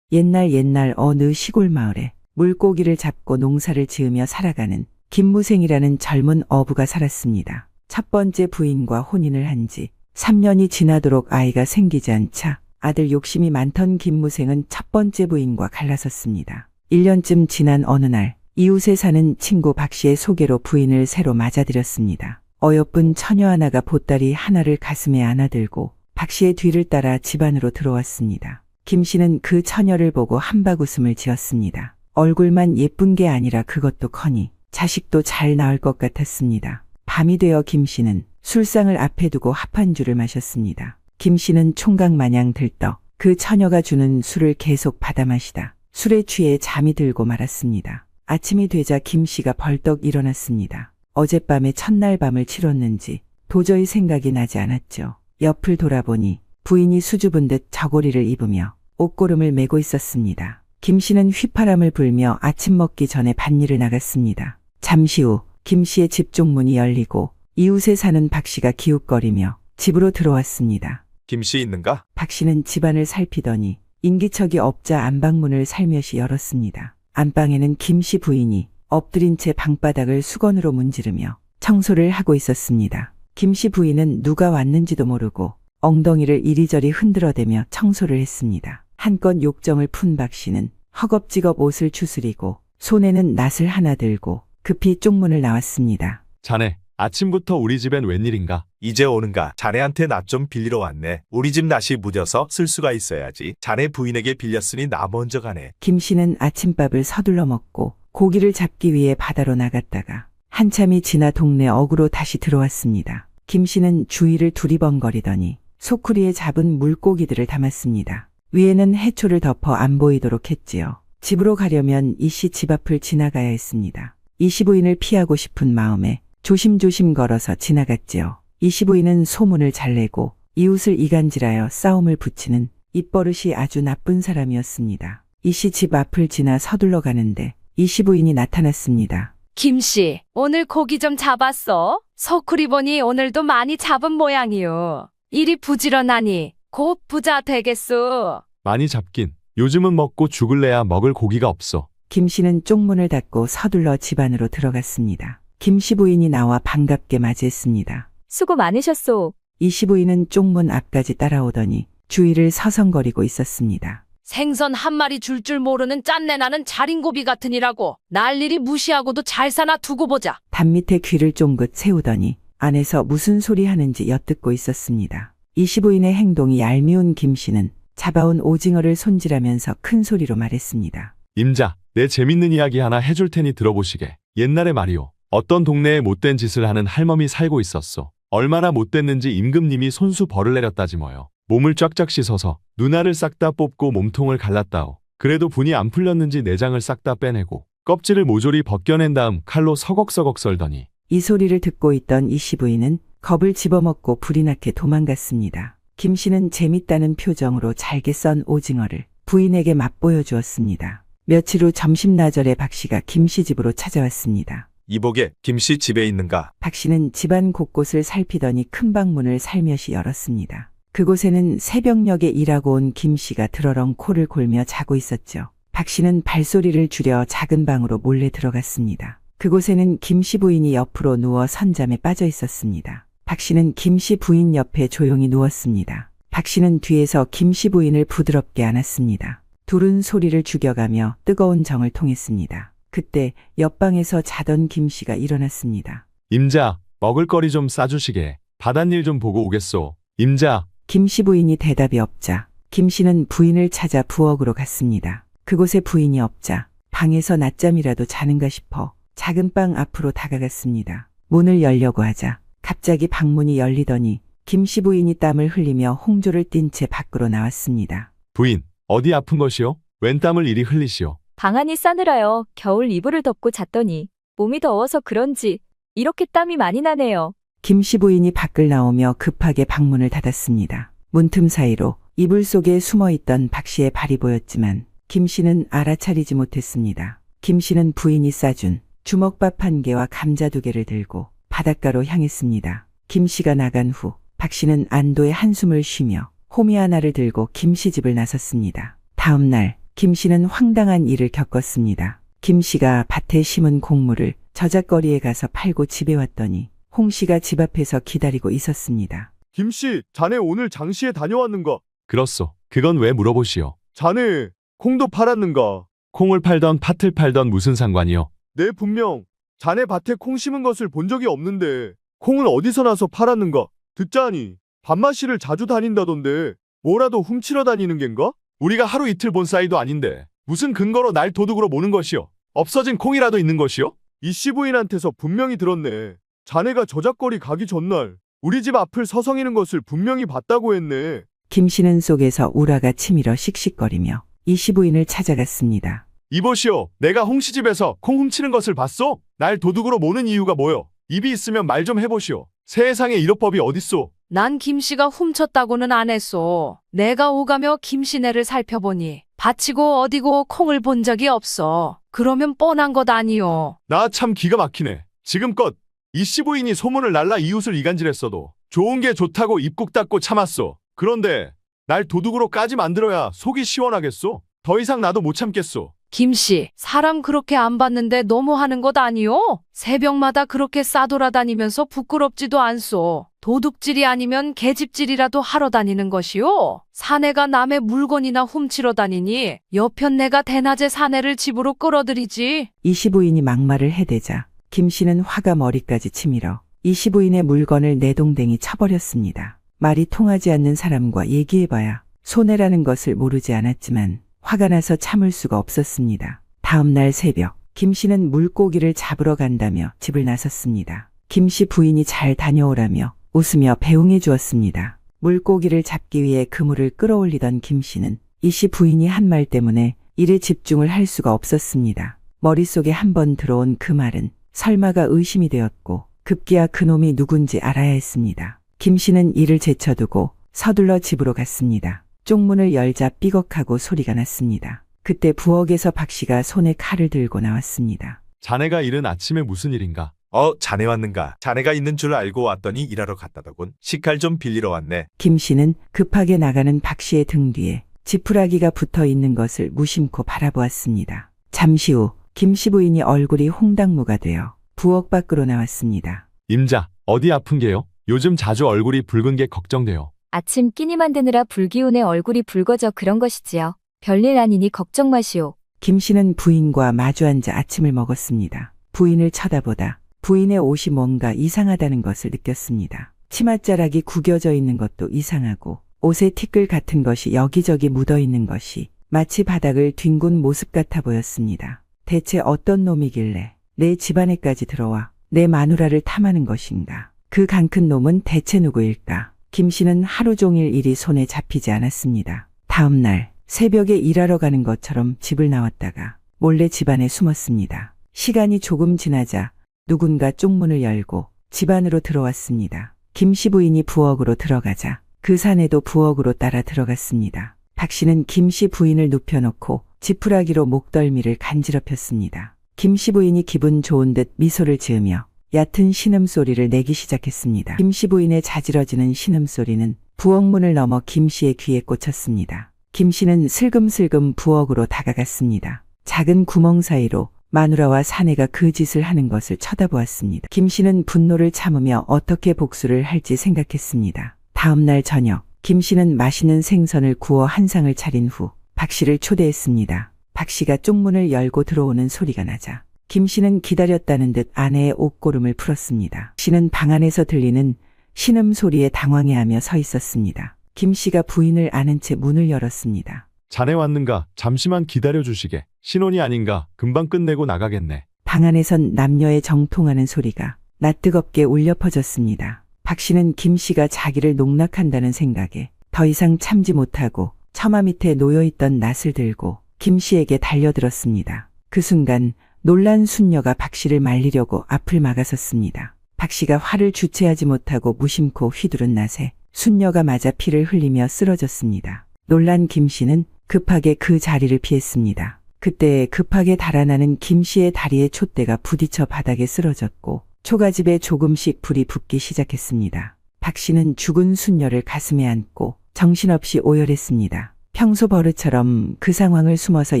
옛날 어느 시골 마을에 물고기를 잡고 농사를 지으며 살아가는 김무생이라는 젊은 어부가 살았습니다. 첫 번째 부인과 혼인을 한 지 3년이 지나도록 아이가 생기지 않자 아들 욕심이 많던 김무생은 첫 번째 부인과 갈라섰습니다. 1년쯤 지난 어느 날 이웃에 사는 친구 박 씨의 소개로 부인을 새로 맞아들였습니다. 어여쁜 처녀 하나가 보따리 하나를 가슴에 안아들고 박 씨의 뒤를 따라 집 안으로 들어왔습니다. 김 씨는 그 처녀를 보고 한박 웃음을 지었습니다. 얼굴만 예쁜 게 아니라 그것도 커니 자식도 잘 낳을 것 같았습니다. 밤이 되어 김 씨는 술상을 앞에 두고 합한주를 마셨습니다. 김 씨는 총각 마냥 들떠 그 처녀가 주는 술을 계속 받아 마시다 술에 취해 잠이 들고 말았습니다. 아침이 되자 김 씨가 벌떡 일어났습니다. 어젯밤에 첫날 밤을 치렀는지 도저히 생각이 나지 않았죠. 옆을 돌아보니 부인이 수줍은 듯 저고리를 입으며 옷고름을 메고 있었습니다. 김 씨는 휘파람을 불며 아침 먹기 전에 밭일을 나갔습니다. 잠시 후 김 씨의 집 쪽문이 열리고 이웃에 사는 박 씨가 기웃거리며 집으로 들어왔습니다. 김씨 있는가? 박 씨는 집안을 살피더니 인기척이 없자 안방문을 살며시 열었습니다. 안방에는 김 씨 부인이 엎드린 채 방바닥을 수건으로 문지르며 청소를 하고 있었습니다. 김 씨 부인은 누가 왔는지도 모르고 엉덩이를 이리저리 흔들어대며 청소를 했습니다. 한껏 욕정을 푼 박 씨는 허겁지겁 옷을 추스리고 손에는 낫을 하나 들고 급히 쪽문을 나왔습니다. 자네, 아침부터 우리 집엔 웬일인가? 이제 오는가? 자네한테 낫 좀 빌리러 왔네. 우리 집 낫이 무뎌서 쓸 수가 있어야지. 자네 부인에게 빌렸으니 나 먼저 가네. 김 씨는 아침밥을 서둘러 먹고 고기를 잡기 위해 바다로 나갔다가 한참이 지나 동네 어구로 다시 들어왔습니다. 김 씨는 주위를 두리번거리더니 소쿠리에 잡은 물고기들을 담았습니다. 위에는 해초를 덮어 안 보이도록 했지요. 집으로 가려면 이 씨 집 앞을 지나가야 했습니다. 이 씨 부인을 피하고 싶은 마음에 조심조심 걸어서 지나갔지요. 이 씨 부인은 소문을 잘 내고 이웃을 이간질하여 싸움을 붙이는 입버릇이 아주 나쁜 사람이었습니다. 이 씨 집 앞을 지나 서둘러 가는데 이 씨 부인이 나타났습니다. 김씨, 오늘 고기 좀 잡았어? 서쿠리 보니 오늘도 많이 잡은 모양이요. 일이 부지런하니 곧 부자 되겠소. 많이 잡긴. 요즘은 먹고 죽을래야 먹을 고기가 없어. 김 씨는 쪽문을 닫고 서둘러 집 안으로 들어갔습니다. 김 씨 부인이 나와 반갑게 맞이했습니다. 수고 많으셨소. 이 씨 부인은 쪽문 앞까지 따라오더니 주위를 서성거리고 있었습니다. 생선 한 마리 줄 모르는 짠내나는 자린고비 같으니라고. 날일이 무시하고도 잘 사나 두고 보자. 담 밑에 귀를 쫑긋 세우더니 안에서 무슨 소리 하는지 엿듣고 있었습니다. 이 씨 부인의 행동이 얄미운 김 씨는 잡아온 오징어를 손질하면서 큰 소리로 말했습니다. 임자, 내 재밌는 이야기 하나 해줄 테니 들어보시게. 옛날에 말이오. 어떤 동네에 못된 짓을 하는 할멈이 살고 있었어. 얼마나 못됐는지 임금님이 손수 벌을 내렸다지 뭐요. 몸을 쫙쫙 씻어서 누나를 싹 다 뽑고 몸통을 갈랐다오. 그래도 분이 안 풀렸는지 내장을 싹 다 빼내고 껍질을 모조리 벗겨낸 다음 칼로 서걱서걱 썰더니 이 소리를 듣고 있던 이씨 부인은 겁을 집어먹고 불이 나게 도망갔습니다. 김 씨는 재밌다는 표정으로 잘게 썬 오징어를 부인에게 맛보여 주었습니다. 며칠 후 점심나절에 박 씨가 김 씨 집으로 찾아왔습니다. 이보게, 김씨 집에 있는가? 박 씨는 집안 곳곳을 살피더니 큰 방문을 살며시 열었습니다. 그곳에는 새벽녘에 일하고 온 김 씨가 드러렁 코를 골며 자고 있었죠. 박 씨는 발소리를 줄여 작은 방으로 몰래 들어갔습니다. 그곳에는 김 씨 부인이 옆으로 누워 선잠에 빠져 있었습니다. 박 씨는 김 씨 부인 옆에 조용히 누웠습니다. 박 씨는 뒤에서 김 씨 부인을 부드럽게 안았습니다. 둘은 소리를 죽여가며 뜨거운 정을 통했습니다. 그때 옆방에서 자던 김 씨가 일어났습니다. 임자, 먹을거리 좀 싸주시게. 바닷일 좀 보고 오겠소. 임자. 김 씨 부인이 대답이 없자 김 씨는 부인을 찾아 부엌으로 갔습니다. 그곳에 부인이 없자 방에서 낮잠이라도 자는가 싶어 작은 방 앞으로 다가갔습니다. 문을 열려고 하자 갑자기 방문이 열리더니 김 씨 부인이 땀을 흘리며 홍조를 띤 채 밖으로 나왔습니다. 부인, 어디 아픈 것이오? 웬 땀을 이리 흘리시오? 방 안이 싸늘하여 겨울 이불을 덮고 잤더니 몸이 더워서 그런지 이렇게 땀이 많이 나네요. 김 씨 부인이 밖을 나오며 급하게 방문을 닫았습니다. 문틈 사이로 이불 속에 숨어있던 박 씨의 발이 보였지만 김 씨는 알아차리지 못했습니다. 김 씨는 부인이 싸준 주먹밥 1개와 감자 2개를 들고 바닷가로 향했습니다. 김 씨가 나간 후 박 씨는 안도의 한숨을 쉬며 호미 하나를 들고 김 씨 집을 나섰습니다. 다음 날 김 씨는 황당한 일을 겪었습니다. 김 씨가 밭에 심은 곡물을 저작거리에 가서 팔고 집에 왔더니 홍 씨가 집 앞에서 기다리고 있었습니다. 김씨, 자네 오늘 장시에 다녀왔는가? 그렇소. 그건 왜 물어보시오? 자네, 콩도 팔았는가? 콩을 팔던 팥을 팔던 무슨 상관이요? 네, 분명 자네 밭에 콩 심은 것을 본 적이 없는데 콩을 어디서 나서 팔았는가? 듣자니 밤마시를 자주 다닌다던데 뭐라도 훔치러 다니는 겐가? 우리가 하루 이틀 본 사이도 아닌데 무슨 근거로 날 도둑으로 모는 것이오? 없어진 콩이라도 있는 것이오? 이씨 부인한테서 분명히 들었네. 자네가 저작거리 가기 전날 우리 집 앞을 서성이는 것을 분명히 봤다고 했네. 김 씨는 속에서 우라가 치밀어 씩씩거리며 이씨 부인을 찾아갔습니다. 이보시오. 내가 홍씨 집에서 콩 훔치는 것을 봤소? 날 도둑으로 모는 이유가 뭐요? 입이 있으면 말 좀 해보시오. 세상에 이런 법이 어딨소? 난 김 씨가 훔쳤다고는 안 했소. 내가 오가며 김 씨네를 살펴보니 밭이고 어디고 콩을 본 적이 없어. 그러면 뻔한 것 아니요. 나 참 기가 막히네. 지금껏 이씨 부인이 소문을 날라 이웃을 이간질했어도 좋은 게 좋다고 입국 닫고 참았소. 그런데 날 도둑으로까지 만들어야 속이 시원하겠소? 더 이상 나도 못 참겠소. 김 씨, 사람 그렇게 안 봤는데 너무하는 것 아니요? 새벽마다 그렇게 싸돌아다니면서 부끄럽지도 않소. 도둑질이 아니면 계집질이라도 하러 다니는 것이요? 사내가 남의 물건이나 훔치러 다니니 여편 내가 대낮에 사내를 집으로 끌어들이지. 이씨 부인이 막말을 해대자 김 씨는 화가 머리까지 치밀어 이씨 부인의 물건을 내동댕이 쳐버렸습니다. 말이 통하지 않는 사람과 얘기해봐야 손해라는 것을 모르지 않았지만 화가 나서 참을 수가 없었습니다. 다음 날 새벽 김 씨는 물고기를 잡으러 간다며 집을 나섰습니다. 김 씨 부인이 잘 다녀오라며 웃으며 배웅해 주었습니다. 물고기를 잡기 위해 그물을 끌어올리던 김 씨는 이씨 부인이 한 말 때문에 일에 집중을 할 수가 없었습니다. 머릿속에 한번 들어온 그 말은 설마가 의심이 되었고 급기야 그놈이 누군지 알아야 했습니다. 김 씨는 일을 제쳐두고 서둘러 집으로 갔습니다. 쪽문을 열자 삐걱하고 소리가 났습니다. 그때 부엌에서 박 씨가 손에 칼을 들고 나왔습니다. 자네가 이른 아침에 무슨 일인가? 자네 왔는가? 자네가 있는 줄 알고 왔더니 일하러 갔다더군. 식칼 좀 빌리러 왔네. 김 씨는 급하게 나가는 박 씨의 등 뒤에 지푸라기가 붙어 있는 것을 무심코 바라보았습니다. 잠시 후 김 씨 부인이 얼굴이 홍당무가 되어 부엌 밖으로 나왔습니다. 임자, 어디 아픈 게요? 요즘 자주 얼굴이 붉은 게 걱정돼요. 아침 끼니 만드느라 불기운에 얼굴이 붉어져 그런 것이지요. 별일 아니니 걱정 마시오. 김 씨는 부인과 마주 앉아 아침을 먹었습니다. 부인을 쳐다보다 부인의 옷이 뭔가 이상하다는 것을 느꼈습니다. 치맛자락이 구겨져 있는 것도 이상하고 옷에 티끌 같은 것이 여기저기 묻어 있는 것이 마치 바닥을 뒹군 모습 같아 보였습니다. 대체 어떤 놈이길래 내 집안에까지 들어와 내 마누라를 탐하는 것인가? 그 강큰 놈은 대체 누구일까? 김 씨는 하루 종일 일이 손에 잡히지 않았습니다. 다음 날 새벽에 일하러 가는 것처럼 집을 나왔다가 몰래 집안에 숨었습니다. 시간이 조금 지나자 누군가 쪽문을 열고 집 안으로 들어왔습니다. 김 씨 부인이 부엌으로 들어가자 그 사내도 부엌으로 따라 들어갔습니다. 박 씨는 김 씨 부인을 눕혀놓고 지푸라기로 목덜미를 간지럽혔습니다. 김 씨 부인이 기분 좋은 듯 미소를 지으며 얕은 신음소리를 내기 시작했습니다. 김 씨 부인의 자지러지는 신음소리는 부엌문을 넘어 김 씨의 귀에 꽂혔습니다. 김 씨는 슬금슬금 부엌으로 다가갔습니다. 작은 구멍 사이로 마누라와 사내가 그 짓을 하는 것을 쳐다보았습니다. 김 씨는 분노를 참으며 어떻게 복수를 할지 생각했습니다. 다음 날 저녁 김 씨는 맛있는 생선을 구워 한 상을 차린 후 박 씨를 초대했습니다. 박 씨가 쪽문을 열고 들어오는 소리가 나자 김 씨는 기다렸다는 듯 아내의 옷고름을 풀었습니다. 박 씨는 방 안에서 들리는 신음 소리에 당황해하며 서 있었습니다. 김 씨가 부인을 안은 채 문을 열었습니다. 자네 왔는가? 잠시만 기다려 주시게. 신혼이 아닌가? 금방 끝내고 나가겠네. 방 안에선 남녀의 정통하는 소리가 낯뜨겁게 울려 퍼졌습니다. 박 씨는 김 씨가 자기를 농락한다는 생각에 더 이상 참지 못하고 처마 밑에 놓여있던 낫을 들고 김 씨에게 달려들었습니다. 그 순간 놀란 순녀가 박 씨를 말리려고 앞을 막아섰습니다. 박 씨가 화를 주체하지 못하고 무심코 휘두른 낫에 순녀가 맞아 피를 흘리며 쓰러졌습니다. 놀란 김 씨는 급하게 그 자리를 피했습니다. 그때 급하게 달아나는 김 씨의 다리에 촛대가 부딪혀 바닥에 쓰러졌고 초가집에 조금씩 불이 붙기 시작했습니다. 박 씨는 죽은 순녀를 가슴에 안고 정신없이 오열했습니다. 평소 버릇처럼 그 상황을 숨어서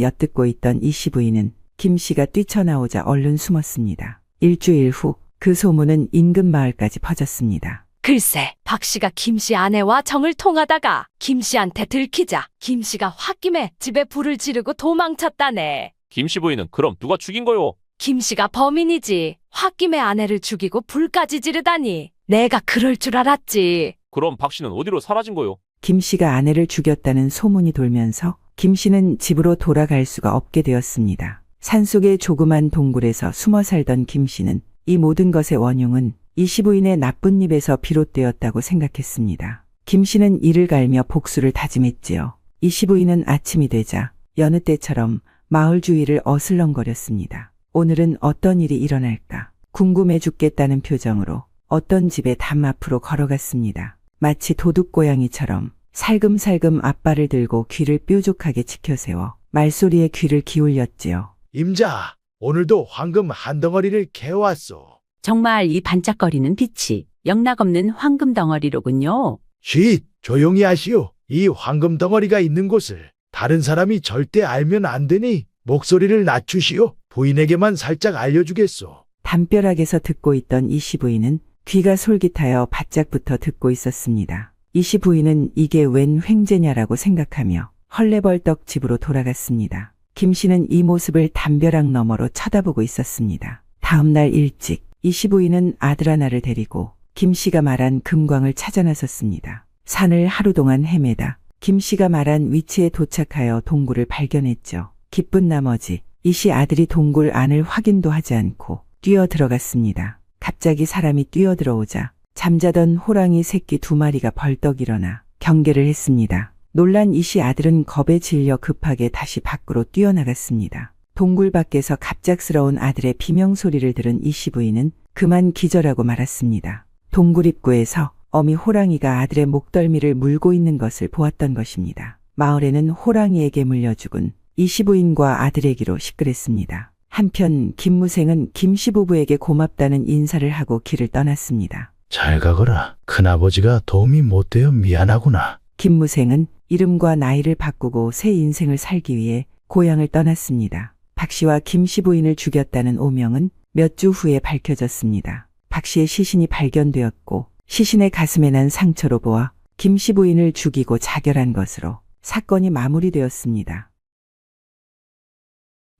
엿듣고 있던 이 씨 부인은 김 씨가 뛰쳐나오자 얼른 숨었습니다. 일주일 후 그 소문은 인근 마을까지 퍼졌습니다. 글쎄, 박 씨가 김 씨 아내와 정을 통하다가 김 씨한테 들키자 김 씨가 홧김에 집에 불을 지르고 도망쳤다네. 김 씨 부인은 그럼 누가 죽인 거요? 김 씨가 범인이지. 홧김에 아내를 죽이고 불까지 지르다니. 내가 그럴 줄 알았지. 그럼 박 씨는 어디로 사라진 거요? 김 씨가 아내를 죽였다는 소문이 돌면서 김 씨는 집으로 돌아갈 수가 없게 되었습니다. 산속의 조그만 동굴에서 숨어 살던 김 씨는 이 모든 것의 원흉은 이 씨 부인의 나쁜 입에서 비롯되었다고 생각했습니다. 김 씨는 이를 갈며 복수를 다짐했지요. 이 씨 부인은 아침이 되자 여느 때처럼 마을 주위를 어슬렁거렸습니다. 오늘은 어떤 일이 일어날까 궁금해 죽겠다는 표정으로 어떤 집의 담 앞으로 걸어갔습니다. 마치 도둑고양이처럼 살금살금 앞발을 들고 귀를 뾰족하게 치켜세워 말소리에 귀를 기울였지요. 임자, 오늘도 황금 한 덩어리를 캐왔소. 정말 이 반짝거리는 빛이 영락없는 황금 덩어리로군요. 쉿, 조용히 하시오. 이 황금 덩어리가 있는 곳을 다른 사람이 절대 알면 안 되니 목소리를 낮추시오. 부인에게만 살짝 알려주겠소. 담벼락에서 듣고 있던 이 씨 부인은 귀가 솔깃하여 바짝부터 듣고 있었습니다. 이 씨 부인은 이게 웬 횡재냐라고 생각하며 헐레벌떡 집으로 돌아갔습니다. 김 씨는 이 모습을 담벼락 너머로 쳐다보고 있었습니다. 다음 날 일찍 이 씨 부인은 아들 하나를 데리고 김 씨가 말한 금광을 찾아 나섰습니다. 산을 하루 동안 헤매다 김 씨가 말한 위치에 도착하여 동굴을 발견했죠. 기쁜 나머지 이 씨 아들이 동굴 안을 확인도 하지 않고 뛰어 들어갔습니다. 갑자기 사람이 뛰어 들어오자 잠자던 호랑이 새끼 2마리가 벌떡 일어나 경계를 했습니다. 놀란 이 씨 아들은 겁에 질려 급하게 다시 밖으로 뛰어나갔습니다. 동굴 밖에서 갑작스러운 아들의 비명소리를 들은 이 씨 부인은 그만 기절하고 말았습니다. 동굴 입구에서 어미 호랑이가 아들의 목덜미를 물고 있는 것을 보았던 것입니다. 마을에는 호랑이에게 물려 죽은 이 씨 부인과 아들에게로 시끌했습니다. 한편 김무생은 김 씨 부부에게 고맙다는 인사를 하고 길을 떠났습니다. 잘 가거라. 큰아버지가 도움이 못 되어 미안하구나. 김무생은 이름과 나이를 바꾸고 새 인생을 살기 위해 고향을 떠났습니다. 박 씨와 김 씨 부인을 죽였다는 오명은 몇 주 후에 밝혀졌습니다. 박 씨의 시신이 발견되었고 시신의 가슴에 난 상처로 보아 김 씨 부인을 죽이고 자결한 것으로 사건이 마무리되었습니다.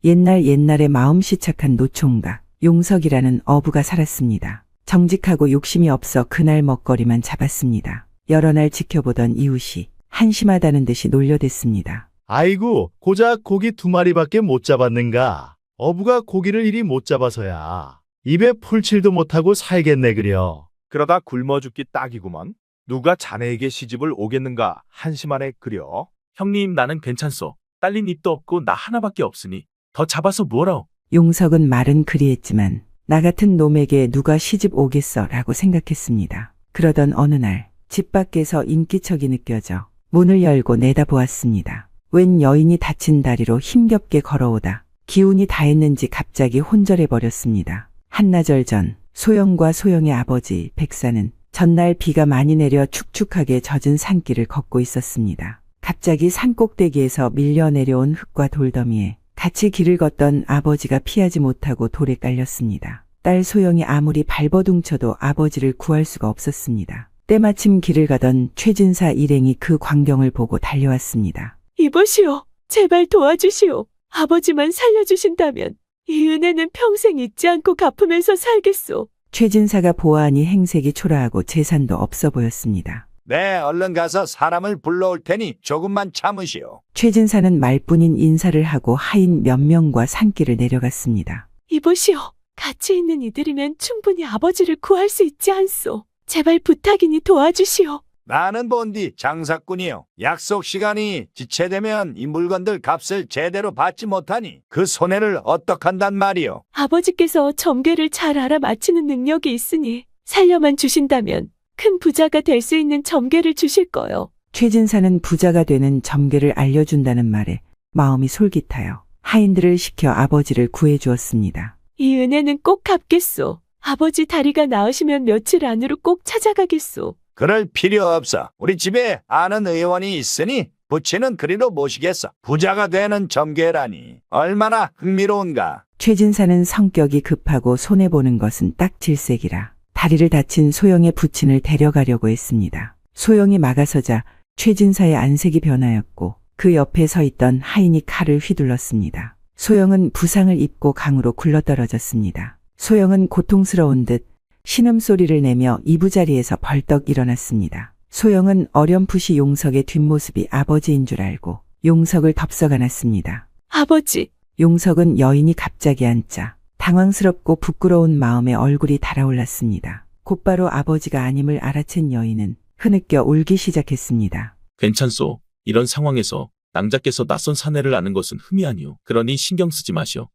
옛날에 마음씨 착한 노총각 용석이라는 어부가 살았습니다. 정직하고 욕심이 없어 그날 먹거리만 잡았습니다. 여러 날 지켜보던 이웃이 한심하다는 듯이 놀려댔습니다. 아이고, 고작 고기 2마리밖에 못 잡았는가. 어부가 고기를 이리 못 잡아서야 입에 풀칠도 못하고 살겠네 그려. 그러다 굶어 죽기 딱이구먼. 누가 자네에게 시집을 오겠는가 한심하네 그려. 형님 나는 괜찮소. 딸린 입도 없고 나 하나밖에 없으니 더 잡아서 뭐라오. 용석은 말은 그리했지만 나 같은 놈에게 누가 시집 오겠어라고 생각했습니다. 그러던 어느 날 집 밖에서 인기척이 느껴져 문을 열고 내다보았습니다. 웬 여인이 다친 다리로 힘겹게 걸어오다 기운이 다했는지 갑자기 혼절해버렸습니다. 한나절 전 소영과 소영의 아버지 백사는 전날 비가 많이 내려 축축하게 젖은 산길을 걷고 있었습니다. 갑자기 산 꼭대기에서 밀려 내려온 흙과 돌더미에 같이 길을 걷던 아버지가 피하지 못하고 돌에 깔렸습니다. 딸 소영이 아무리 발버둥쳐도 아버지를 구할 수가 없었습니다. 때마침 길을 가던 최진사 일행이 그 광경을 보고 달려왔습니다. 이보시오. 제발 도와주시오. 아버지만 살려주신다면 이 은혜는 평생 잊지 않고 갚으면서 살겠소. 최진사가 보아하니 행색이 초라하고 재산도 없어 보였습니다. 네, 얼른 가서 사람을 불러올 테니 조금만 참으시오. 최진사는 말뿐인 인사를 하고 하인 몇 명과 산길을 내려갔습니다. 이보시오. 같이 있는 이들이면 충분히 아버지를 구할 수 있지 않소. 제발 부탁이니 도와주시오. 나는 본디 장사꾼이요. 약속 시간이 지체되면 이 물건들 값을 제대로 받지 못하니 그 손해를 어떡한단 말이오. 아버지께서 점괘를 잘 알아맞히는 능력이 있으니 살려만 주신다면 큰 부자가 될 수 있는 점괘를 주실 거요. 최진사는 부자가 되는 점괘를 알려준다는 말에 마음이 솔깃하여 하인들을 시켜 아버지를 구해주었습니다. 이 은혜는 꼭 갚겠소. 아버지 다리가 나으시면 며칠 안으로 꼭 찾아가겠소. 그럴 필요 없어. 우리 집에 아는 의원이 있으니 부치는 그리로 모시겠어. 부자가 되는 점괘라니 얼마나 흥미로운가. 최진사는 성격이 급하고 손해보는 것은 딱 질색이라 다리를 다친 소영의 부친을 데려가려고 했습니다. 소영이 막아서자 최진사의 안색이 변하였고 그 옆에 서 있던 하인이 칼을 휘둘렀습니다. 소영은 부상을 입고 강으로 굴러떨어졌습니다. 소영은 고통스러운 듯 신음소리를 내며 이부자리에서 벌떡 일어났습니다. 소영은 어렴풋이 용석의 뒷모습이 아버지인 줄 알고 용석을 덥석 안았습니다. 아버지! 용석은 여인이 갑자기 앉자 당황스럽고 부끄러운 마음에 얼굴이 달아올랐습니다. 곧바로 아버지가 아님을 알아챈 여인은 흐느껴 울기 시작했습니다. 괜찮소. 이런 상황에서 낭자께서 낯선 사내를 아는 것은 흠이 아니오. 그러니 신경 쓰지 마시오.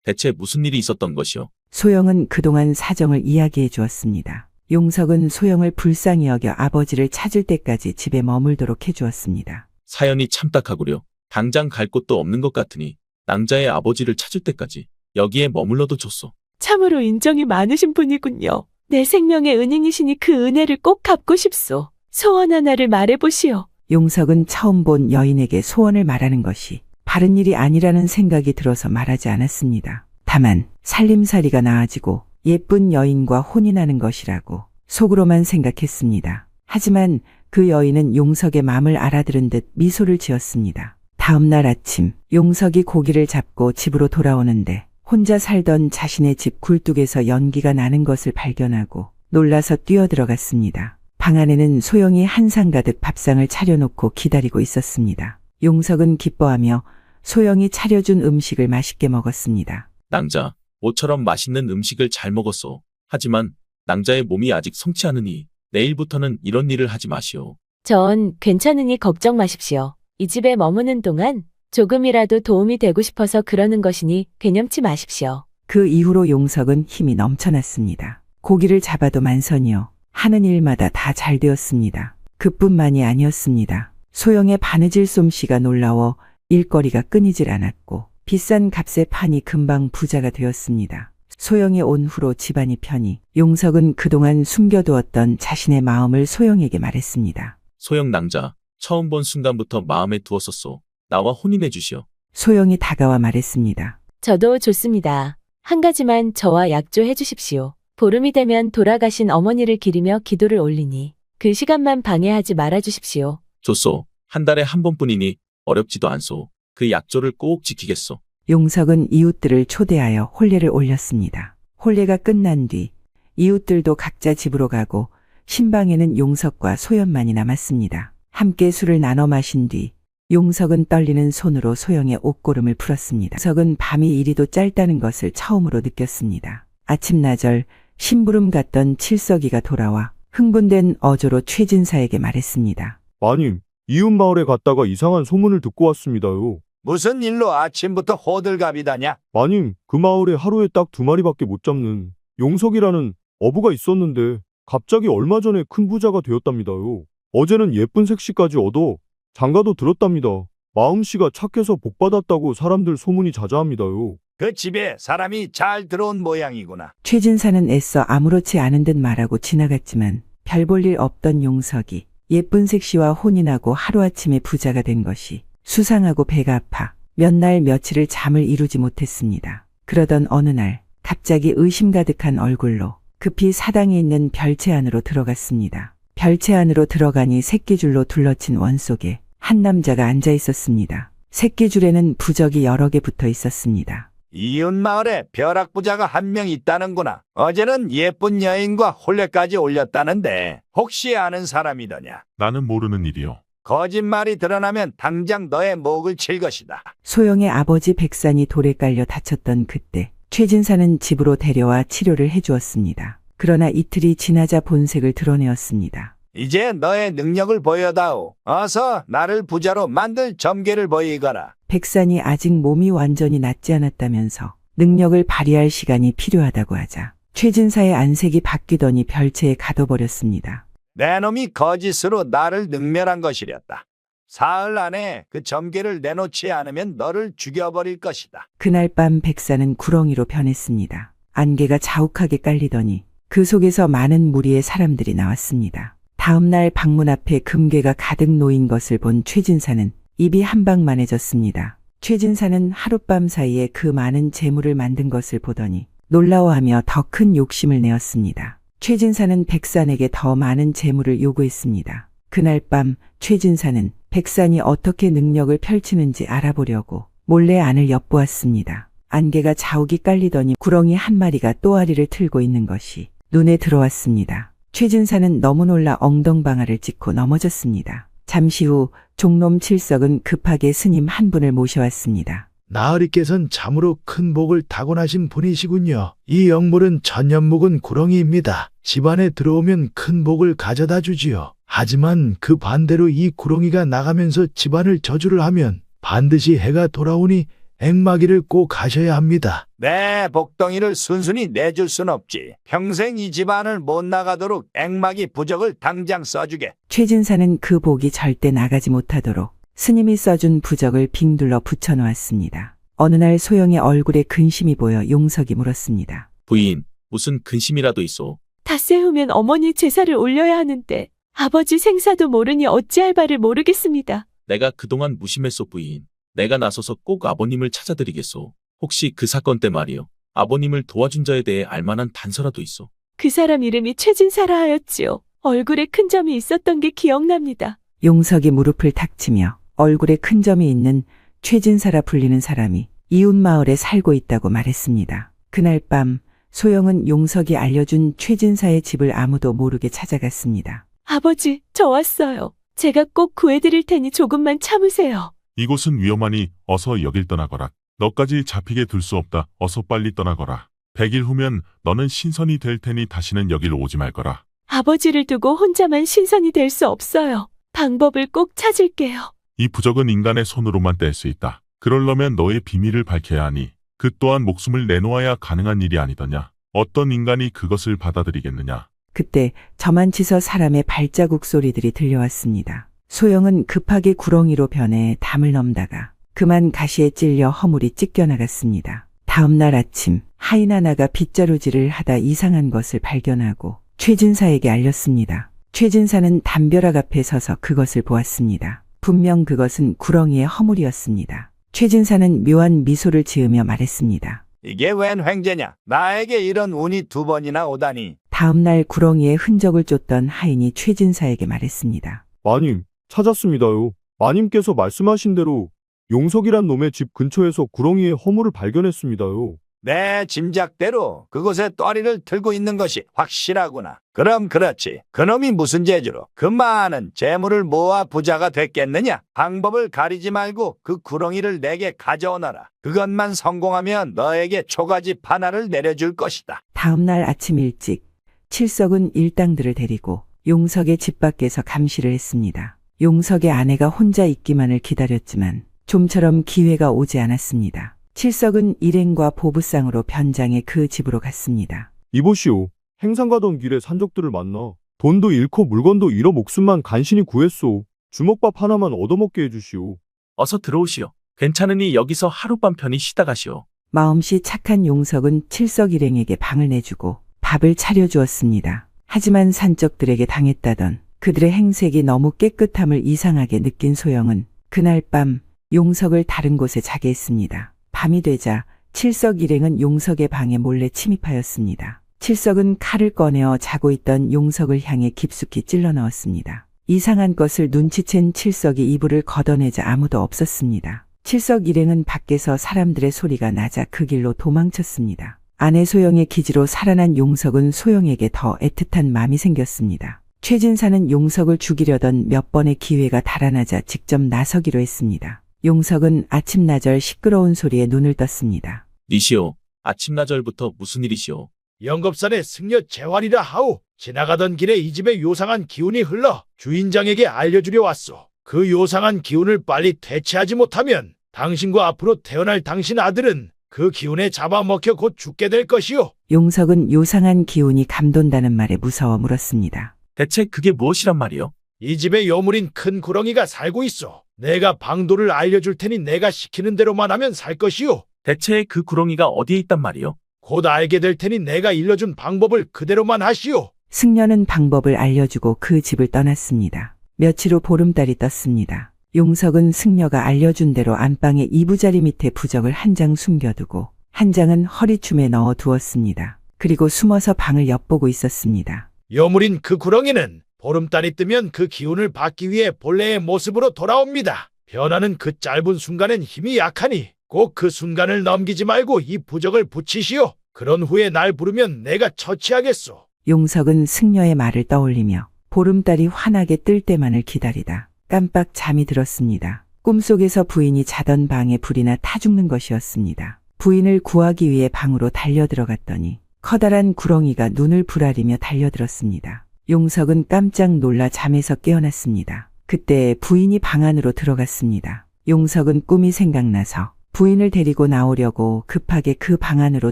대체 무슨 일이 있었던 것이오? 소영은 그동안 사정을 이야기해 주었습니다. 용석은 소영을 불쌍히 여겨 아버지를 찾을 때까지 집에 머물도록 해주었습니다. 사연이 참 딱하구려. 당장 갈 곳도 없는 것 같으니 낭자의 아버지를 찾을 때까지 여기에 머물러도 좋소. 참으로 인정이 많으신 분이군요. 내 생명의 은인이시니 그 은혜를 꼭 갚고 싶소. 소원 하나를 말해보시오. 용석은 처음 본 여인에게 소원을 말하는 것이 바른 일이 아니라는 생각이 들어서 말하지 않았습니다. 다만 살림살이가 나아지고 예쁜 여인과 혼인하는 것이라고 속으로만 생각했습니다. 하지만 그 여인은 용석의 마음을 알아들은 듯 미소를 지었습니다. 다음 날 아침 용석이 고기를 잡고 집으로 돌아오는데 혼자 살던 자신의 집 굴뚝에서 연기가 나는 것을 발견하고 놀라서 뛰어들어갔습니다. 방 안에는 소영이 한상 가득 밥상을 차려놓고 기다리고 있었습니다. 용석은 기뻐하며 소영이 차려준 음식을 맛있게 먹었습니다. 낭자, 모처럼 맛있는 음식을 잘 먹었소. 하지만 낭자의 몸이 아직 성치 않으니 내일부터는 이런 일을 하지 마시오. 전 괜찮으니 걱정 마십시오. 이 집에 머무는 동안 조금이라도 도움이 되고 싶어서 그러는 것이니 괴념치 마십시오. 그 이후로 용석은 힘이 넘쳐났습니다. 고기를 잡아도 만선이요. 하는 일마다 다 잘 되었습니다. 그뿐만이 아니었습니다. 소영의 바느질 솜씨가 놀라워 일거리가 끊이질 않았고 비싼 값에 파니 금방 부자가 되었습니다. 소영이 온 후로 집안이 편히 용석은 그동안 숨겨두었던 자신의 마음을 소영에게 말했습니다. 소영 낭자, 처음 본 순간부터 마음에 두었었소. 나와 혼인해 주시오. 소영이 다가와 말했습니다. 저도 좋습니다. 한 가지만 저와 약조해 주십시오. 보름이 되면 돌아가신 어머니를 기리며 기도를 올리니 그 시간만 방해하지 말아 주십시오. 좋소. 한 달에 한 번뿐이니 어렵지도 않소. 그 약조를 꼭 지키겠소. 용석은 이웃들을 초대하여 혼례를 올렸습니다. 혼례가 끝난 뒤 이웃들도 각자 집으로 가고 신방에는 용석과 소연만이 남았습니다. 함께 술을 나눠 마신 뒤 용석은 떨리는 손으로 소영의 옷고름을 풀었습니다. 용석은 밤이 이리도 짧다는 것을 처음으로 느꼈습니다. 아침나절 심부름 갔던 칠석이가 돌아와 흥분된 어조로 최진사에게 말했습니다. 마님, 이웃마을에 갔다가 이상한 소문을 듣고 왔습니다요. 무슨 일로 아침부터 호들갑이다냐? 마님, 그 마을에 하루에 딱 2마리밖에 못 잡는 용석이라는 어부가 있었는데 갑자기 얼마 전에 큰 부자가 되었답니다요. 어제는 예쁜 색시까지 얻어 장가도 들었답니다. 마음씨가 착해서 복받았다고 사람들 소문이 자자합니다요. 그 집에 사람이 잘 들어온 모양이구나. 최진사는 애써 아무렇지 않은 듯 말하고 지나갔지만 별 볼 일 없던 용석이 예쁜 색시와 혼인하고 하루아침에 부자가 된 것이 수상하고 배가 아파 몇 날 며칠을 잠을 이루지 못했습니다. 그러던 어느 날 갑자기 의심 가득한 얼굴로 급히 사당에 있는 별채 안으로 들어갔습니다. 별채 안으로 들어가니 새끼줄로 둘러친 원 속에 한 남자가 앉아 있었습니다. 새끼줄에는 부적이 여러 개 붙어 있었습니다. 이웃 마을에 벼락부자가 한 명 있다는구나. 어제는 예쁜 여인과 혼례까지 올렸다는데 혹시 아는 사람이더냐? 나는 모르는 일이요. 거짓말이 드러나면 당장 너의 목을 칠 것이다. 소영의 아버지 백산이 돌에 깔려 다쳤던 그때 최진사는 집으로 데려와 치료를 해주었습니다. 그러나 이틀이 지나자 본색을 드러내었습니다. 이제 너의 능력을 보여다오. 어서 나를 부자로 만들 점괘를 보이거라. 백산이 아직 몸이 완전히 낫지 않았다면서 능력을 발휘할 시간이 필요하다고 하자 최진사의 안색이 바뀌더니 별채에 가둬버렸습니다. 내 놈이 거짓으로 나를 능멸한 것이렸다. 사흘 안에 그 점괘를 내놓지 않으면 너를 죽여버릴 것이다. 그날 밤 백산은 구렁이로 변했습니다. 안개가 자욱하게 깔리더니 그 속에서 많은 무리의 사람들이 나왔습니다. 다음 날 방문 앞에 금괴가 가득 놓인 것을 본 최진사는 입이 한방만해졌습니다. 최진사는 하룻밤 사이에 그 많은 재물을 만든 것을 보더니 놀라워하며 더 큰 욕심을 내었습니다. 최진사는 백산에게 더 많은 재물을 요구했습니다. 그날 밤 최진사는 백산이 어떻게 능력을 펼치는지 알아보려고 몰래 안을 엿보았습니다. 안개가 자욱이 깔리더니 구렁이 한 마리가 또아리를 틀고 있는 것이 눈에 들어왔습니다. 최진사는 너무 놀라 엉덩방아를 찍고 넘어졌습니다. 잠시 후 종놈 칠석은 급하게 스님 한 분을 모셔왔습니다. 나으리께서는 참으로 큰 복을 타고나신 분이시군요. 이 영물은 천년 묵은 구렁이입니다. 집안에 들어오면 큰 복을 가져다 주지요. 하지만 그 반대로 이 구렁이가 나가면서 집안을 저주를 하면 반드시 해가 돌아오니 액마기를 꼭 가셔야 합니다. 내 복덩이를 순순히 내줄 순 없지. 평생 이 집안을 못 나가도록 액마기 부적을 당장 써주게. 최진사는 그 복이 절대 나가지 못하도록 스님이 써준 부적을 빙둘러 붙여놓았습니다. 어느 날 소영의 얼굴에 근심이 보여 용석이 물었습니다. 부인, 무슨 근심이라도 있어? 닷새 후면 어머니 제사를 올려야 하는데 아버지 생사도 모르니 어찌할 바를 모르겠습니다. 내가 그동안 무심했소 부인. 내가 나서서 꼭 아버님을 찾아드리겠소. 혹시 그 사건 때 말이요. 아버님을 도와준 자에 대해 알만한 단서라도 있어. 그 사람 이름이 최진사라 하였지요. 얼굴에 큰 점이 있었던 게 기억납니다. 용석이 무릎을 탁 치며 얼굴에 큰 점이 있는 최진사라 불리는 사람이 이웃 마을에 살고 있다고 말했습니다. 그날 밤 소영은 용석이 알려준 최진사의 집을 아무도 모르게 찾아갔습니다. 아버지, 저 왔어요. 제가 꼭 구해드릴 테니 조금만 참으세요. 이곳은 위험하니 어서 여길 떠나거라. 너까지 잡히게 둘 수 없다. 어서 빨리 떠나거라. 100일 후면 너는 신선이 될 테니 다시는 여길 오지 말거라. 아버지를 두고 혼자만 신선이 될 수 없어요. 방법을 꼭 찾을게요. 이 부적은 인간의 손으로만 뗄 수 있다. 그러려면 너의 비밀을 밝혀야 하니 그 또한 목숨을 내놓아야 가능한 일이 아니더냐. 어떤 인간이 그것을 받아들이겠느냐. 그때 저만치서 사람의 발자국 소리들이 들려왔습니다. 소영은 급하게 구렁이로 변해 담을 넘다가 그만 가시에 찔려 허물이 찢겨나갔습니다. 다음 날 아침 하인 하나가 빗자루질을 하다 이상한 것을 발견하고 최진사에게 알렸습니다. 최진사는 담벼락 앞에 서서 그것을 보았습니다. 분명 그것은 구렁이의 허물이었습니다. 최진사는 묘한 미소를 지으며 말했습니다. 이게 웬 횡재냐? 나에게 이런 운이 2번이나 오다니. 다음 날 구렁이의 흔적을 쫓던 하인이 최진사에게 말했습니다. 마님, 찾았습니다요. 마님께서 말씀하신 대로 용석이란 놈의 집 근처에서 구렁이의 허물을 발견했습니다요. 내 짐작대로 그곳에 또아리를 들고 있는 것이 확실하구나. 그럼 그렇지. 그놈이 무슨 재주로 그 많은 재물을 모아 부자가 됐겠느냐? 방법을 가리지 말고 그 구렁이를 내게 가져오너라. 그것만 성공하면 너에게 초가집 하나를 내려줄 것이다. 다음 날 아침 일찍 칠석은 일당들을 데리고 용석의 집 밖에서 감시를 했습니다. 용석의 아내가 혼자 있기만을 기다렸지만 좀처럼 기회가 오지 않았습니다. 칠석은 일행과 보부상으로 변장해 그 집으로 갔습니다. 이보시오. 행상 가던 길에 산적들을 만나 돈도 잃고 물건도 잃어 목숨만 간신히 구했소. 주먹밥 하나만 얻어먹게 해주시오. 어서 들어오시오. 괜찮으니 여기서 하룻밤 편히 쉬다 가시오. 마음씨 착한 용석은 칠석 일행에게 방을 내주고 밥을 차려주었습니다. 하지만 산적들에게 당했다던 그들의 행색이 너무 깨끗함을 이상하게 느낀 소영은 그날 밤 용석을 다른 곳에 자게 했습니다. 밤이 되자 칠석 일행은 용석의 방에 몰래 침입하였습니다. 칠석은 칼을 꺼내어 자고 있던 용석을 향해 깊숙이 찔러 넣었습니다. 이상한 것을 눈치챈 칠석이 이불을 걷어내자 아무도 없었습니다. 칠석 일행은 밖에서 사람들의 소리가 나자 그 길로 도망쳤습니다. 아내 소영의 기지로 살아난 용석은 소영에게 더 애틋한 마음이 생겼습니다. 최진사는 용석을 죽이려던 몇 번의 기회가 달아나자 직접 나서기로 했습니다. 용석은 아침나절 시끄러운 소리에 눈을 떴습니다. 니시오. 아침나절부터 무슨 일이시오? 영겁산의 승려 재활이라 하오. 지나가던 길에 이 집에 요상한 기운이 흘러 주인장에게 알려주려 왔소. 그 요상한 기운을 빨리 퇴치하지 못하면 당신과 앞으로 태어날 당신 아들은 그 기운에 잡아먹혀 곧 죽게 될 것이오. 용석은 요상한 기운이 감돈다는 말에 무서워 물었습니다. 대체 그게 무엇이란 말이오? 이 집에 여물인 큰 구렁이가 살고 있어. 내가 방도를 알려줄 테니 내가 시키는 대로만 하면 살 것이오. 대체 그 구렁이가 어디에 있단 말이오? 곧 알게 될 테니 내가 일러준 방법을 그대로만 하시오. 승려는 방법을 알려주고 그 집을 떠났습니다. 며칠 후 보름달이 떴습니다. 용석은 승려가 알려준 대로 안방의 이부자리 밑에 부적을 한 장 숨겨두고 한 장은 허리춤에 넣어 두었습니다. 그리고 숨어서 방을 엿보고 있었습니다. 여물인 그 구렁이는 보름달이 뜨면 그 기운을 받기 위해 본래의 모습으로 돌아옵니다. 변하는 그 짧은 순간엔 힘이 약하니 꼭 그 순간을 넘기지 말고 이 부적을 붙이시오. 그런 후에 날 부르면 내가 처치하겠소. 용석은 승려의 말을 떠올리며 보름달이 환하게 뜰 때만을 기다리다 깜빡 잠이 들었습니다. 꿈속에서 부인이 자던 방에 불이 나 타 죽는 것이었습니다. 부인을 구하기 위해 방으로 달려들어갔더니 커다란 구렁이가 눈을 부라리며 달려들었습니다. 용석은 깜짝 놀라 잠에서 깨어났습니다. 그때 부인이 방 안으로 들어갔습니다. 용석은 꿈이 생각나서 부인을 데리고 나오려고 급하게 그 방 안으로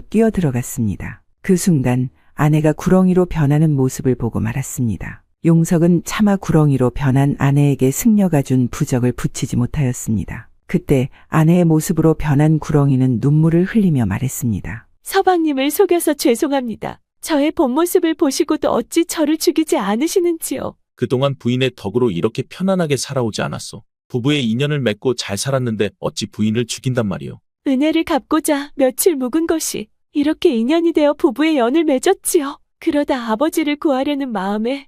뛰어들어갔습니다. 그 순간 아내가 구렁이로 변하는 모습을 보고 말았습니다. 용석은 차마 구렁이로 변한 아내에게 승려가 준 부적을 붙이지 못하였습니다. 그때 아내의 모습으로 변한 구렁이는 눈물을 흘리며 말했습니다. 서방님을 속여서 죄송합니다. 저의 본 모습을 보시고도 어찌 저를 죽이지 않으시는지요. 그동안 부인의 덕으로 이렇게 편안하게 살아오지 않았소. 부부의 인연을 맺고 잘 살았는데 어찌 부인을 죽인단 말이오. 은혜를 갚고자 며칠 묵은 것이 이렇게 인연이 되어 부부의 연을 맺었지요. 그러다 아버지를 구하려는 마음에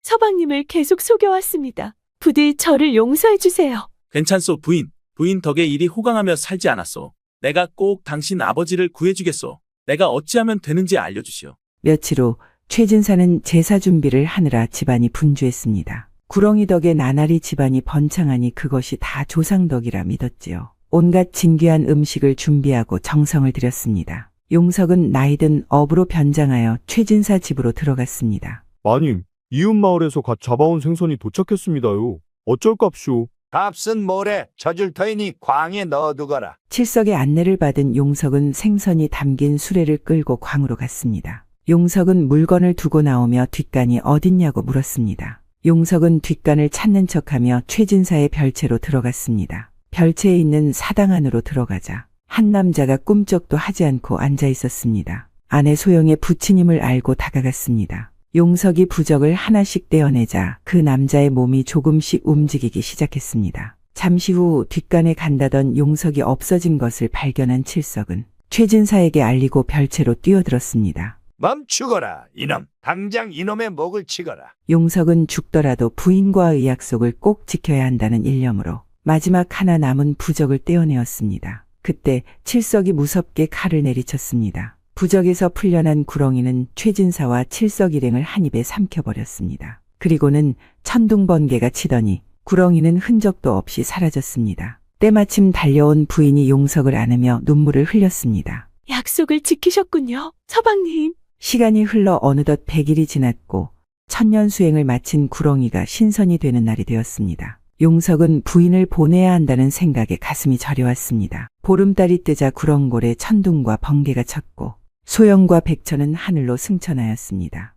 서방님을 계속 속여왔습니다. 부디 저를 용서해 주세요. 괜찮소 부인. 부인 덕에 이리 호강하며 살지 않았소. 내가 꼭 당신 아버지를 구해주겠소. 내가 어찌하면 되는지 알려주시오. 며칠 후 최진사는 제사 준비를 하느라 집안이 분주했습니다. 구렁이 덕에 나날이 집안이 번창하니 그것이 다 조상 덕이라 믿었지요. 온갖 진귀한 음식을 준비하고 정성을 들였습니다. 용석은 나이든 어부로 변장하여 최진사 집으로 들어갔습니다. 마님, 이웃마을에서 갓 잡아온 생선이 도착했습니다요. 어쩔 값쇼? 값은 모레 젖을 터이니 광에 넣어두거라. 칠석의 안내를 받은 용석은 생선이 담긴 수레를 끌고 광으로 갔습니다. 용석은 물건을 두고 나오며 뒷간이 어딨냐고 물었습니다. 용석은 뒷간을 찾는 척하며 최진사의 별채로 들어갔습니다. 별채에 있는 사당 안으로 들어가자 한 남자가 꿈쩍도 하지 않고 앉아 있었습니다. 아내 소영의 부친임을 알고 다가갔습니다. 용석이 부적을 하나씩 떼어내자 그 남자의 몸이 조금씩 움직이기 시작했습니다. 잠시 후 뒷간에 간다던 용석이 없어진 것을 발견한 칠석은 최진사에게 알리고 별채로 뛰어들었습니다. 멈추거라 이놈. 당장 이놈의 목을 치거라. 용석은 죽더라도 부인과의 약속을 꼭 지켜야 한다는 일념으로 마지막 하나 남은 부적을 떼어내었습니다. 그때 칠석이 무섭게 칼을 내리쳤습니다. 부적에서 풀려난 구렁이는 최진사와 칠석 일행을 한 입에 삼켜버렸습니다. 그리고는 천둥번개가 치더니 구렁이는 흔적도 없이 사라졌습니다. 때마침 달려온 부인이 용석을 안으며 눈물을 흘렸습니다. 약속을 지키셨군요, 서방님. 시간이 흘러 어느덧 100일이 지났고 천년 수행을 마친 구렁이가 신선이 되는 날이 되었습니다. 용석은 부인을 보내야 한다는 생각에 가슴이 저려왔습니다. 보름달이 뜨자 구렁골에 천둥과 번개가 쳤고 소영과 백천은 하늘로 승천하였습니다.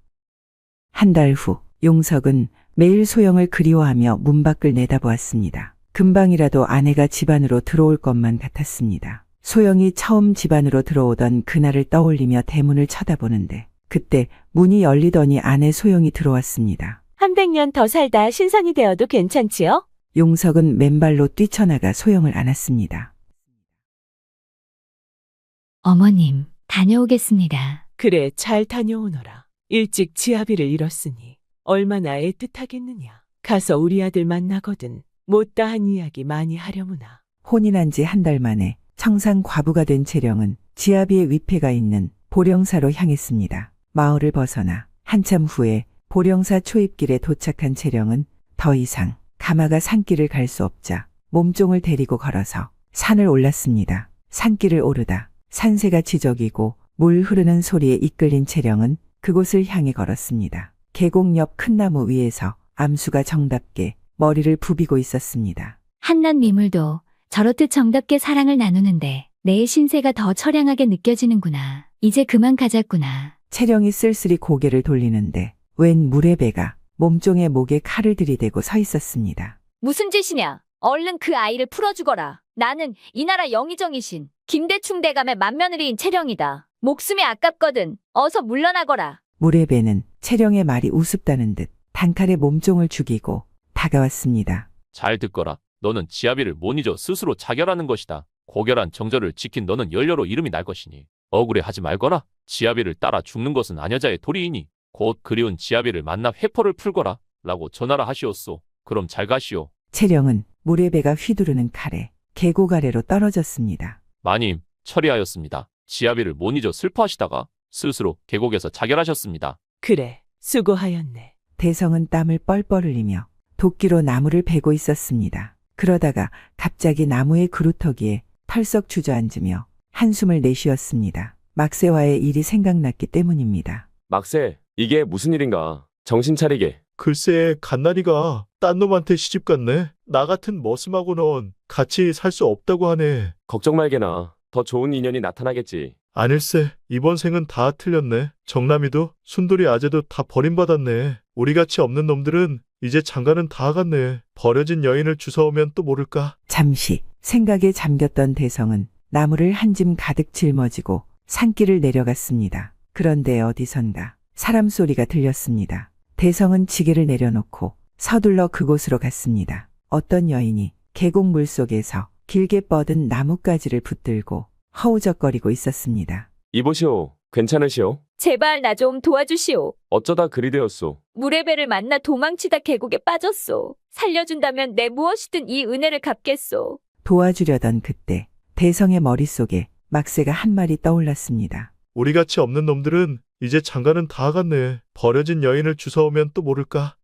한 달 후 용석은 매일 소영을 그리워하며 문 밖을 내다보았습니다. 금방이라도 아내가 집 안으로 들어올 것만 같았습니다. 소영이 처음 집 안으로 들어오던 그날을 떠올리며 대문을 쳐다보는데 그때 문이 열리더니 아내 소영이 들어왔습니다. 100년 더 살다 신선이 되어도 괜찮지요? 용석은 맨발로 뛰쳐나가 소영을 안았습니다. 어머님, 다녀오겠습니다. 그래, 잘 다녀오너라. 일찍 지아비를 잃었으니 얼마나 애틋하겠느냐. 가서 우리 아들 만나거든 못다한 이야기 많이 하려무나. 혼인한 지 한 달 만에 청상 과부가 된 채령은 지아비의 위패가 있는 보령사로 향했습니다. 마을을 벗어나 한참 후에 보령사 초입길에 도착한 채령은 더 이상 가마가 산길을 갈 수 없자 몸종을 데리고 걸어서 산을 올랐습니다. 산길을 오르다 산새가 지저귀고 물 흐르는 소리에 이끌린 채령은 그곳을 향해 걸었습니다. 계곡 옆 큰 나무 위에서 암수가 정답게 머리를 부비고 있었습니다. 한낱 미물도 저렇듯 정답게 사랑을 나누는데 내 신세가 더 처량하게 느껴지는구나. 이제 그만 가자꾸나. 채령이 쓸쓸히 고개를 돌리는데 웬 무례배가 몸종의 목에 칼을 들이대고 서 있었습니다. 무슨 짓이냐? 얼른 그 아이를 풀어주거라. 나는 이 나라 영의정이신 김대충 대감의 맏며느리인 채령이다. 목숨이 아깝거든. 어서 물러나거라. 무례배는 채령의 말이 우습다는 듯 단칼에 몸종을 죽이고 다가왔습니다. 잘 듣거라. 너는 지아비를 못 잊어 스스로 자결하는 것이다. 고결한 정절을 지킨 너는 연료로 이름이 날 것이니 억울해하지 말거라. 지아비를 따라 죽는 것은 아녀자의 도리이니 곧 그리운 지아비를 만나 회포를 풀거라 라고 전하라 하시옵소. 그럼 잘 가시오. 채령은 무례배가 휘두르는 칼에 계곡 아래로 떨어졌습니다. 마님, 처리하였습니다. 지아비를 못 잊어 슬퍼하시다가 스스로 계곡에서 자결하셨습니다. 그래, 수고하였네. 대성은 땀을 뻘뻘 흘리며 도끼로 나무를 베고 있었습니다. 그러다가 갑자기 나무의 그루터기에 털썩 주저앉으며 한숨을 내쉬었습니다. 막세와의 일이 생각났기 때문입니다. 막세, 이게 무슨 일인가? 정신 차리게. 글쎄, 갓나리가 딴 놈한테 시집 갔네. 나 같은 머슴하고는 같이 살 수 없다고 하네. 걱정 말게나. 더 좋은 인연이 나타나겠지. 아닐세, 이번 생은 다 틀렸네. 정남이도 순돌이 아재도 다 버림받았네. 우리같이 없는 놈들은 이제 장가는 다 갔네. 버려진 여인을 주워오면 또 모를까. 잠시 생각에 잠겼던 대성은 나무를 한 짐 가득 짊어지고 산길을 내려갔습니다. 그런데 어디선가 사람 소리가 들렸습니다. 대성은 지게를 내려놓고 서둘러 그곳으로 갔습니다. 어떤 여인이 계곡 물속에서 길게 뻗은 나뭇가지를 붙들고 허우적거리고 있었습니다. 이보시오. 괜찮으시오? 제발 나 좀 도와주시오. 어쩌다 그리 되었소? 무례배를 만나 도망치다 계곡에 빠졌소. 살려준다면 내 무엇이든 이 은혜를 갚겠소. 도와주려던 그때 대성의 머릿속에 막새가 한 마리 떠올랐습니다. 우리같이 없는 놈들은 이제 장가는 다 갔네. 버려진 여인을 주워오면 또 모를까.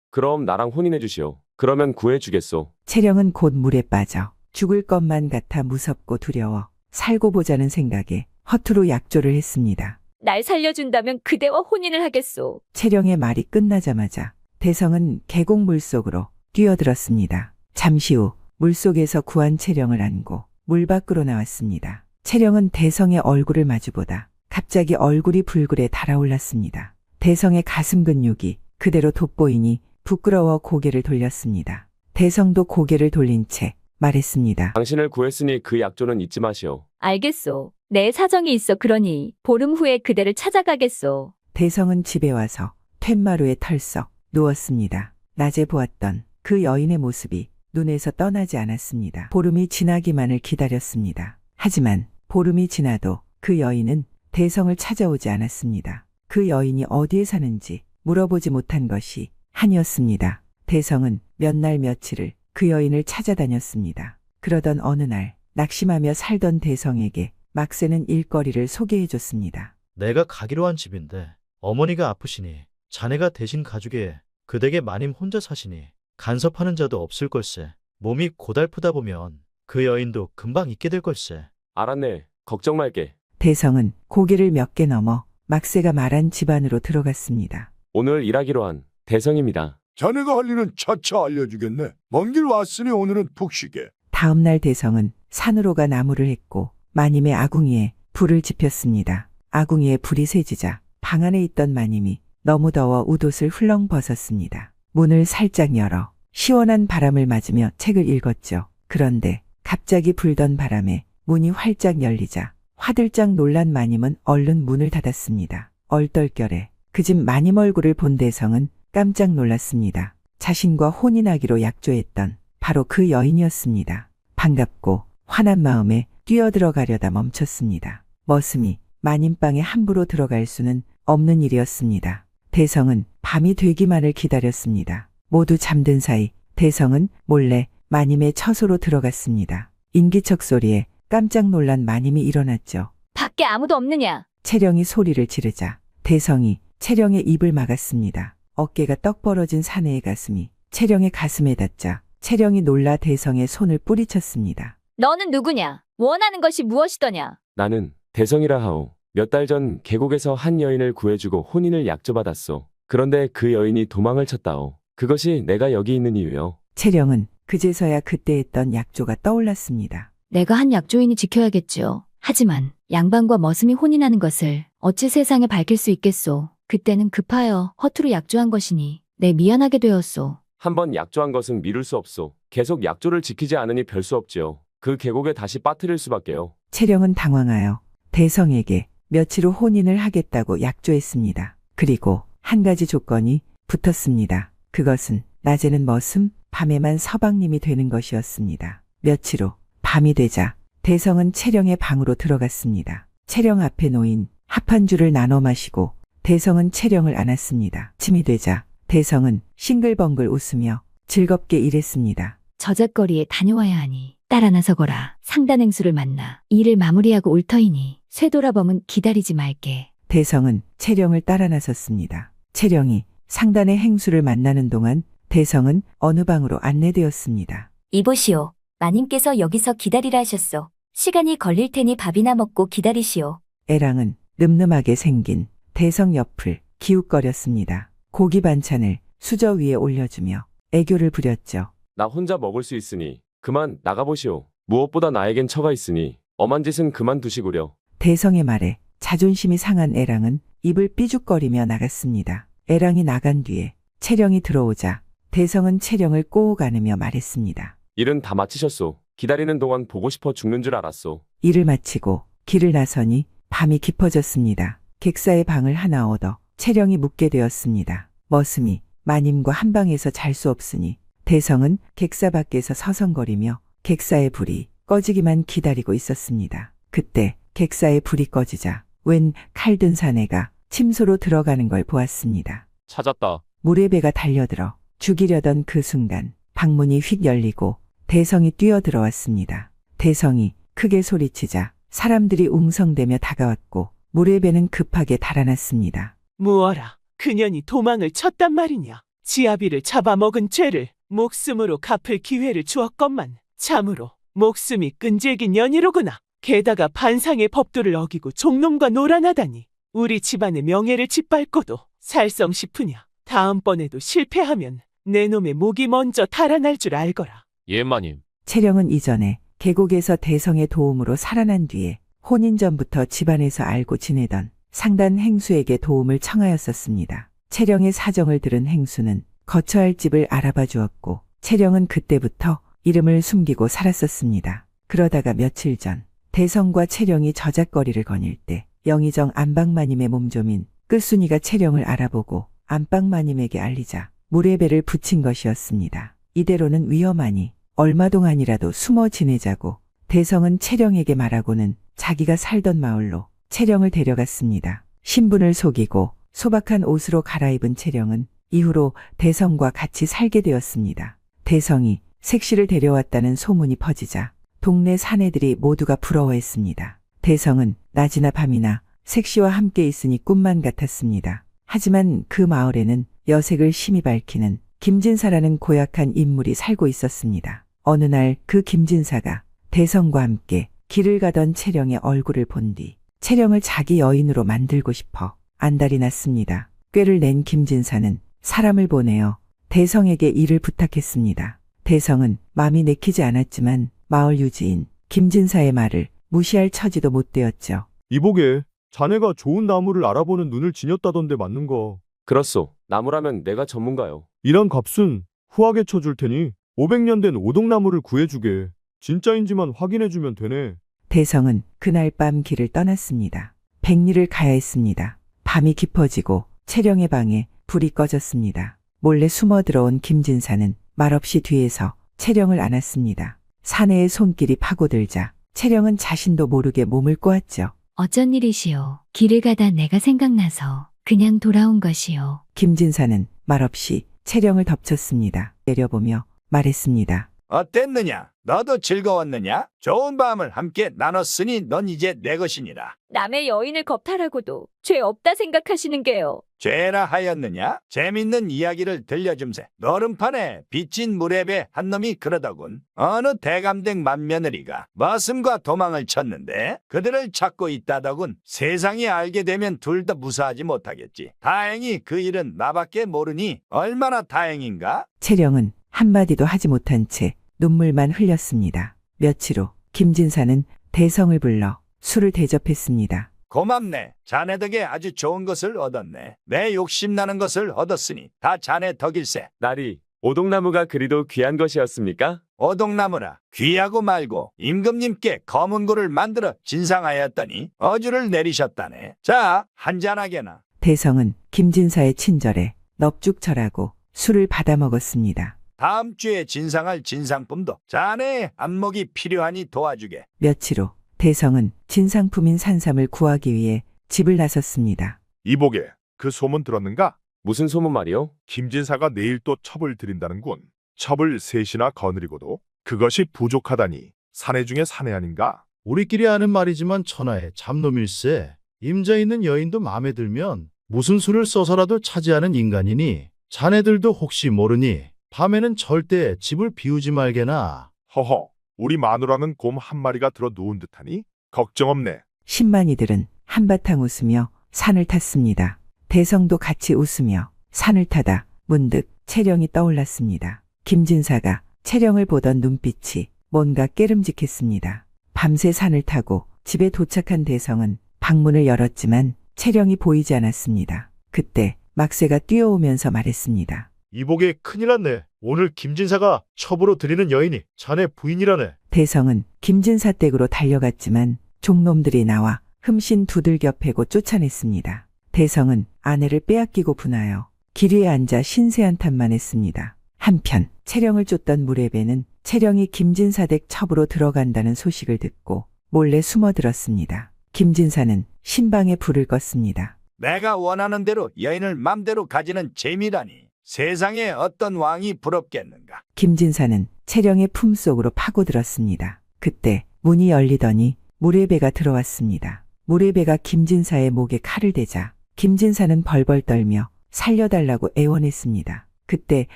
그럼 나랑 혼인해 주시오. 그러면 구해주겠소. 채령은 곧 물에 빠져 죽을 것만 같아 무섭고 두려워 살고 보자는 생각에 허투루 약조를 했습니다. 날 살려준다면 그대와 혼인을 하겠소. 채령의 말이 끝나자마자 대성은 계곡 물속으로 뛰어들었습니다. 잠시 후 물속에서 구한 채령을 안고 물 밖으로 나왔습니다. 채령은 대성의 얼굴을 마주보다 갑자기 얼굴이 불글에 달아올랐습니다. 대성의 가슴 근육이 그대로 돋보이니 부끄러워 고개를 돌렸습니다. 대성도 고개를 돌린 채 말했습니다. 당신을 구했으니 그 약조는 잊지 마시오. 알겠소. 내 사정이 있어 그러니 보름 후에 그대를 찾아가겠소. 대성은 집에 와서 툇마루에 털썩 누웠습니다. 낮에 보았던 그 여인의 모습이 눈에서 떠나지 않았습니다. 보름이 지나기만을 기다렸습니다. 하지만 보름이 지나도 그 여인은 대성을 찾아오지 않았습니다. 그 여인이 어디에 사는지 물어보지 못한 것이 한이었습니다. 대성은 몇 날 며칠을 그 여인을 찾아다녔습니다. 그러던 어느 날 낙심하며 살던 대성에게 막새는 일거리를 소개해줬습니다. 내가 가기로 한 집인데 어머니가 아프시니 자네가 대신 가주게 그 댁에 마님 혼자 사시니 간섭하는 자도 없을 걸세. 몸이 고달프다 보면 그 여인도 금방 잊게 될 걸세. 알았네. 걱정 말게. 대성은 고개를 몇 개 넘어 막새가 말한 집 안으로 들어갔습니다. 오늘 일하기로 한 대성입니다. 자네가 할 일은 차차 알려주겠네. 먼 길 왔으니 오늘은 푹 쉬게. 다음 날 대성은 산으로 가 나무를 했고 마님의 아궁이에 불을 지폈습니다. 아궁이에 불이 새지자 방 안에 있던 마님이 너무 더워 웃옷을 훌렁 벗었습니다. 문을 살짝 열어 시원한 바람을 맞으며 책을 읽었죠. 그런데 갑자기 불던 바람에 문이 활짝 열리자 화들짝 놀란 마님은 얼른 문을 닫았습니다. 얼떨결에 그 집 마님 얼굴을 본 대성은 깜짝 놀랐습니다. 자신과 혼인하기로 약조했던 바로 그 여인이었습니다. 반갑고 화난 마음에 뛰어들어가려다 멈췄습니다. 머슴이 마님방에 함부로 들어갈 수는 없는 일이었습니다. 대성은 밤이 되기만을 기다렸습니다. 모두 잠든 사이 대성은 몰래 마님의 처소로 들어갔습니다. 인기척 소리에 깜짝 놀란 마님이 일어났죠. 밖에 아무도 없느냐? 채령이 소리를 지르자 대성이 채령의 입을 막았습니다. 어깨가 떡 벌어진 사내의 가슴이 채령의 가슴에 닿자 채령이 놀라 대성의 손을 뿌리쳤습니다. 너는 누구냐? 원하는 것이 무엇이더냐? 나는 대성이라 하오. 몇 달 전 계곡에서 한 여인을 구해주고 혼인을 약조받았소. 그런데 그 여인이 도망을 쳤다오. 그것이 내가 여기 있는 이유요. 채령은 그제서야 그때 했던 약조가 떠올랐습니다. 내가 한 약조인이 지켜야겠지요. 하지만 양반과 머슴이 혼인하는 것을 어찌 세상에 밝힐 수 있겠소. 그때는 급하여 허투루 약조한 것이니 내 미안하게 되었소. 한번 약조한 것은 미룰 수 없소. 계속 약조를 지키지 않으니 별 수 없지요. 그 계곡에 다시 빠뜨릴 수밖에요. 채령은 당황하여 대성에게 며칠 후 혼인을 하겠다고 약조했습니다. 그리고 한 가지 조건이 붙었습니다. 그것은 낮에는 머슴, 밤에만 서방님이 되는 것이었습니다. 며칠 후 밤이 되자 대성은 채령의 방으로 들어갔습니다. 채령 앞에 놓인 합한주를 나눠 마시고 대성은 채령을 안았습니다. 침이 되자 대성은 싱글벙글 웃으며 즐겁게 일했습니다. 저잣거리에 다녀와야 하니 딸 하나 서거라. 상단 행수를 만나 일을 마무리하고 올 터이니 쇠돌아범은 기다리지 말게. 대성은 채령을 따라 나섰습니다. 채령이 상단의 행수를 만나는 동안 대성은 어느 방으로 안내되었습니다. 이보시오. 마님께서 여기서 기다리라 하셨소. 시간이 걸릴 테니 밥이나 먹고 기다리시오. 애랑은 늠름하게 생긴 대성 옆을 기웃거렸습니다. 고기 반찬을 수저 위에 올려주며 애교를 부렸죠. 나 혼자 먹을 수 있으니 그만 나가보시오. 무엇보다 나에겐 처가 있으니 엄한 짓은 그만두시구려. 대성의 말에 자존심이 상한 애랑은 입을 삐죽거리며 나갔습니다. 애랑이 나간 뒤에 채령이 들어오자 대성은 채령을 꼭 안으며 말했습니다. 일은 다 마치셨소. 기다리는 동안 보고 싶어 죽는 줄 알았소. 일을 마치고 길을 나서니 밤이 깊어졌습니다. 객사의 방을 하나 얻어 채령이 묵게 되었습니다. 머슴이 마님과 한 방에서 잘 수 없으니 대성은 객사 밖에서 서성거리며 객사의 불이 꺼지기만 기다리고 있었습니다. 그때 객사의 불이 꺼지자 웬 칼든 사내가 침소로 들어가는 걸 보았습니다. 찾았다. 물의 배가 달려들어 죽이려던 그 순간 방문이 휙 열리고 대성이 뛰어들어왔습니다. 대성이 크게 소리치자 사람들이 웅성대며 다가왔고 물의 배는 급하게 달아났습니다. 무어라. 그년이 도망을 쳤단 말이냐. 지아비를 잡아먹은 죄를 목숨으로 갚을 기회를 주었건만 참으로 목숨이 끈질긴 년이로구나. 게다가 반상의 법도를 어기고 종놈과 놀아나다니 우리 집안의 명예를 짓밟고도 살성 싶으냐. 다음번에도 실패하면 내 놈의 목이 먼저 달아날 줄 알거라. 예, 마님. 채령은 이전에 계곡에서 대성의 도움으로 살아난 뒤에 혼인 전부터 집안에서 알고 지내던 상단 행수에게 도움을 청하였었습니다. 채령의 사정을 들은 행수는 거처할 집을 알아봐 주었고 채령은 그때부터 이름을 숨기고 살았었습니다. 그러다가 며칠 전 대성과 채령이 저잣거리를 거닐 때 영의정 안방마님의 몸좀인 끝순이가 채령을 알아보고 안방마님에게 알리자 물의 배를 붙인 것이었습니다. 이대로는 위험하니 얼마 동안이라도 숨어 지내자고 대성은 채령에게 말하고는 자기가 살던 마을로 채령을 데려갔습니다. 신분을 속이고 소박한 옷으로 갈아입은 채령은 이후로 대성과 같이 살게 되었습니다. 대성이 색시를 데려왔다는 소문이 퍼지자 동네 사내들이 모두가 부러워했습니다. 대성은 낮이나 밤이나 색시와 함께 있으니 꿈만 같았습니다. 하지만 그 마을에는 여색을 심히 밝히는 김진사라는 고약한 인물이 살고 있었습니다. 어느 날 그 김진사가 대성과 함께 길을 가던 채령의 얼굴을 본 뒤 채령을 자기 여인으로 만들고 싶어 안달이 났습니다. 꾀를 낸 김진사는 사람을 보내어 대성에게 일을 부탁했습니다. 대성은 마음이 내키지 않았지만 마을 유지인 김진사의 말을 무시할 처지도 못 되었죠. 이보게, 자네가 좋은 나무를 알아보는 눈을 지녔다던데 맞는가? 그렇소. 나무라면 내가 전문가요. 이런 값은 후하게 쳐줄 테니 500년 된 오동나무를 구해주게. 진짜인지만 확인해주면 되네. 대성은 그날 밤 길을 떠났습니다. 백리를 가야 했습니다. 밤이 깊어지고 채령의 방에 불이 꺼졌습니다. 몰래 숨어 들어온 김진사는 말없이 뒤에서 채령을 안았습니다. 사내의 손길이 파고들자 채령은 자신도 모르게 몸을 꼬았죠. 어쩐 일이시오. 길을 가다 내가 생각나서 그냥 돌아온 것이오. 김진사는 말없이 채령을 덮쳤습니다. 내려보며 말했습니다. 어땠느냐? 너도 즐거웠느냐? 좋은 밤을 함께 나눴으니 넌 이제 내 것이니라. 남의 여인을 겁탈하고도 죄 없다 생각하시는 게요. 죄라 하였느냐? 재밌는 이야기를 들려줌세. 너름판에 빚진 무례배 한 놈이 그러더군. 어느 대감댁 맏며느리가 머슴과 도망을 쳤는데 그들을 찾고 있다더군. 세상이 알게 되면 둘 다 무사하지 못하겠지. 다행히 그 일은 나밖에 모르니 얼마나 다행인가? 채령은 한마디도 하지 못한 채 눈물만 흘렸습니다. 며칠 후 김진사는 대성을 불러 술을 대접했습니다. 고맙네. 자네 덕에 아주 좋은 것을 얻었네. 내 욕심나는 것을 얻었으니 다 자네 덕일세. 나리, 오동나무가 그리도 귀한 것이었습니까? 오동나무라 귀하고 말고 임금님께 검은고를 만들어 진상하였더니 어주를 내리셨다네. 자, 한잔하게나. 대성은 김진사의 친절에 넙죽절하고 술을 받아 먹었습니다. 다음 주에 진상할 진상품도 자네의 안목이 필요하니 도와주게. 며칠 후 대성은 진상품인 산삼을 구하기 위해 집을 나섰습니다. 이보게, 그 소문 들었는가? 무슨 소문 말이요? 김진사가 내일 또 첩을 드린다는군. 첩을 셋이나 거느리고도 그것이 부족하다니 사내 중에 사내 아닌가? 우리끼리 아는 말이지만 천하의 잡놈일세. 임자 있는 여인도 마음에 들면 무슨 수를 써서라도 차지하는 인간이니 자네들도 혹시 모르니 밤에는 절대 집을 비우지 말게나. 허허, 우리 마누라는 곰 한 마리가 들어 누운 듯하니 걱정 없네. 신만이들은 한바탕 웃으며 산을 탔습니다. 대성도 같이 웃으며 산을 타다 문득 채령이 떠올랐습니다. 김진사가 채령을 보던 눈빛이 뭔가 깨름직했습니다. 밤새 산을 타고 집에 도착한 대성은 방문을 열었지만 채령이 보이지 않았습니다. 그때 막새가 뛰어오면서 말했습니다. 이보게 큰일 났네. 오늘 김진사가 첩으로 드리는 여인이 자네 부인이라네. 대성은 김진사 댁으로 달려갔지만 종놈들이 나와 흠씬 두들겨 패고 쫓아냈습니다. 대성은 아내를 빼앗기고 분하여 길 위에 앉아 신세한탄만 했습니다. 한편 채령을 쫓던 무례배는 채령이 김진사 댁 첩으로 들어간다는 소식을 듣고 몰래 숨어들었습니다. 김진사는 신방에 불을 껐습니다. 내가 원하는 대로 여인을 맘대로 가지는 재미라니. 세상에 어떤 왕이 부럽겠는가. 김진사는 채령의 품속으로 파고들었습니다. 그때 문이 열리더니 무례배가 들어왔습니다. 무례배가 김진사의 목에 칼을 대자 김진사는 벌벌 떨며 살려달라고 애원했습니다. 그때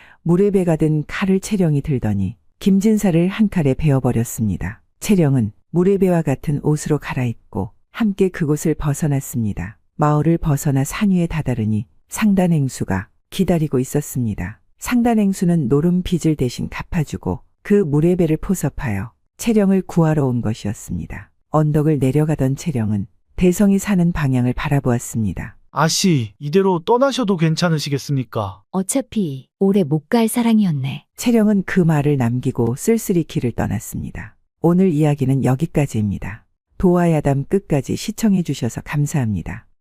무례배가 든 칼을 채령이 들더니 김진사를 한 칼에 베어버렸습니다. 채령은 무례배와 같은 옷으로 갈아입고 함께 그곳을 벗어났습니다. 마을을 벗어나 산 위에 다다르니 상단행수가 기다리고 있었습니다. 상단행수는 노름 빚을 대신 갚아주고 그 무례배를 포섭하여 채령을 구하러 온 것이었습니다. 언덕을 내려가던 채령은 대성이 사는 방향을 바라보았습니다. 아씨, 이대로 떠나셔도 괜찮으시겠습니까? 어차피 오래 못 갈 사랑이었네. 채령은 그 말을 남기고 쓸쓸히 길을 떠났습니다. 오늘 이야기는 여기까지입니다. 도화야담 끝까지 시청해 주셔서 감사합니다.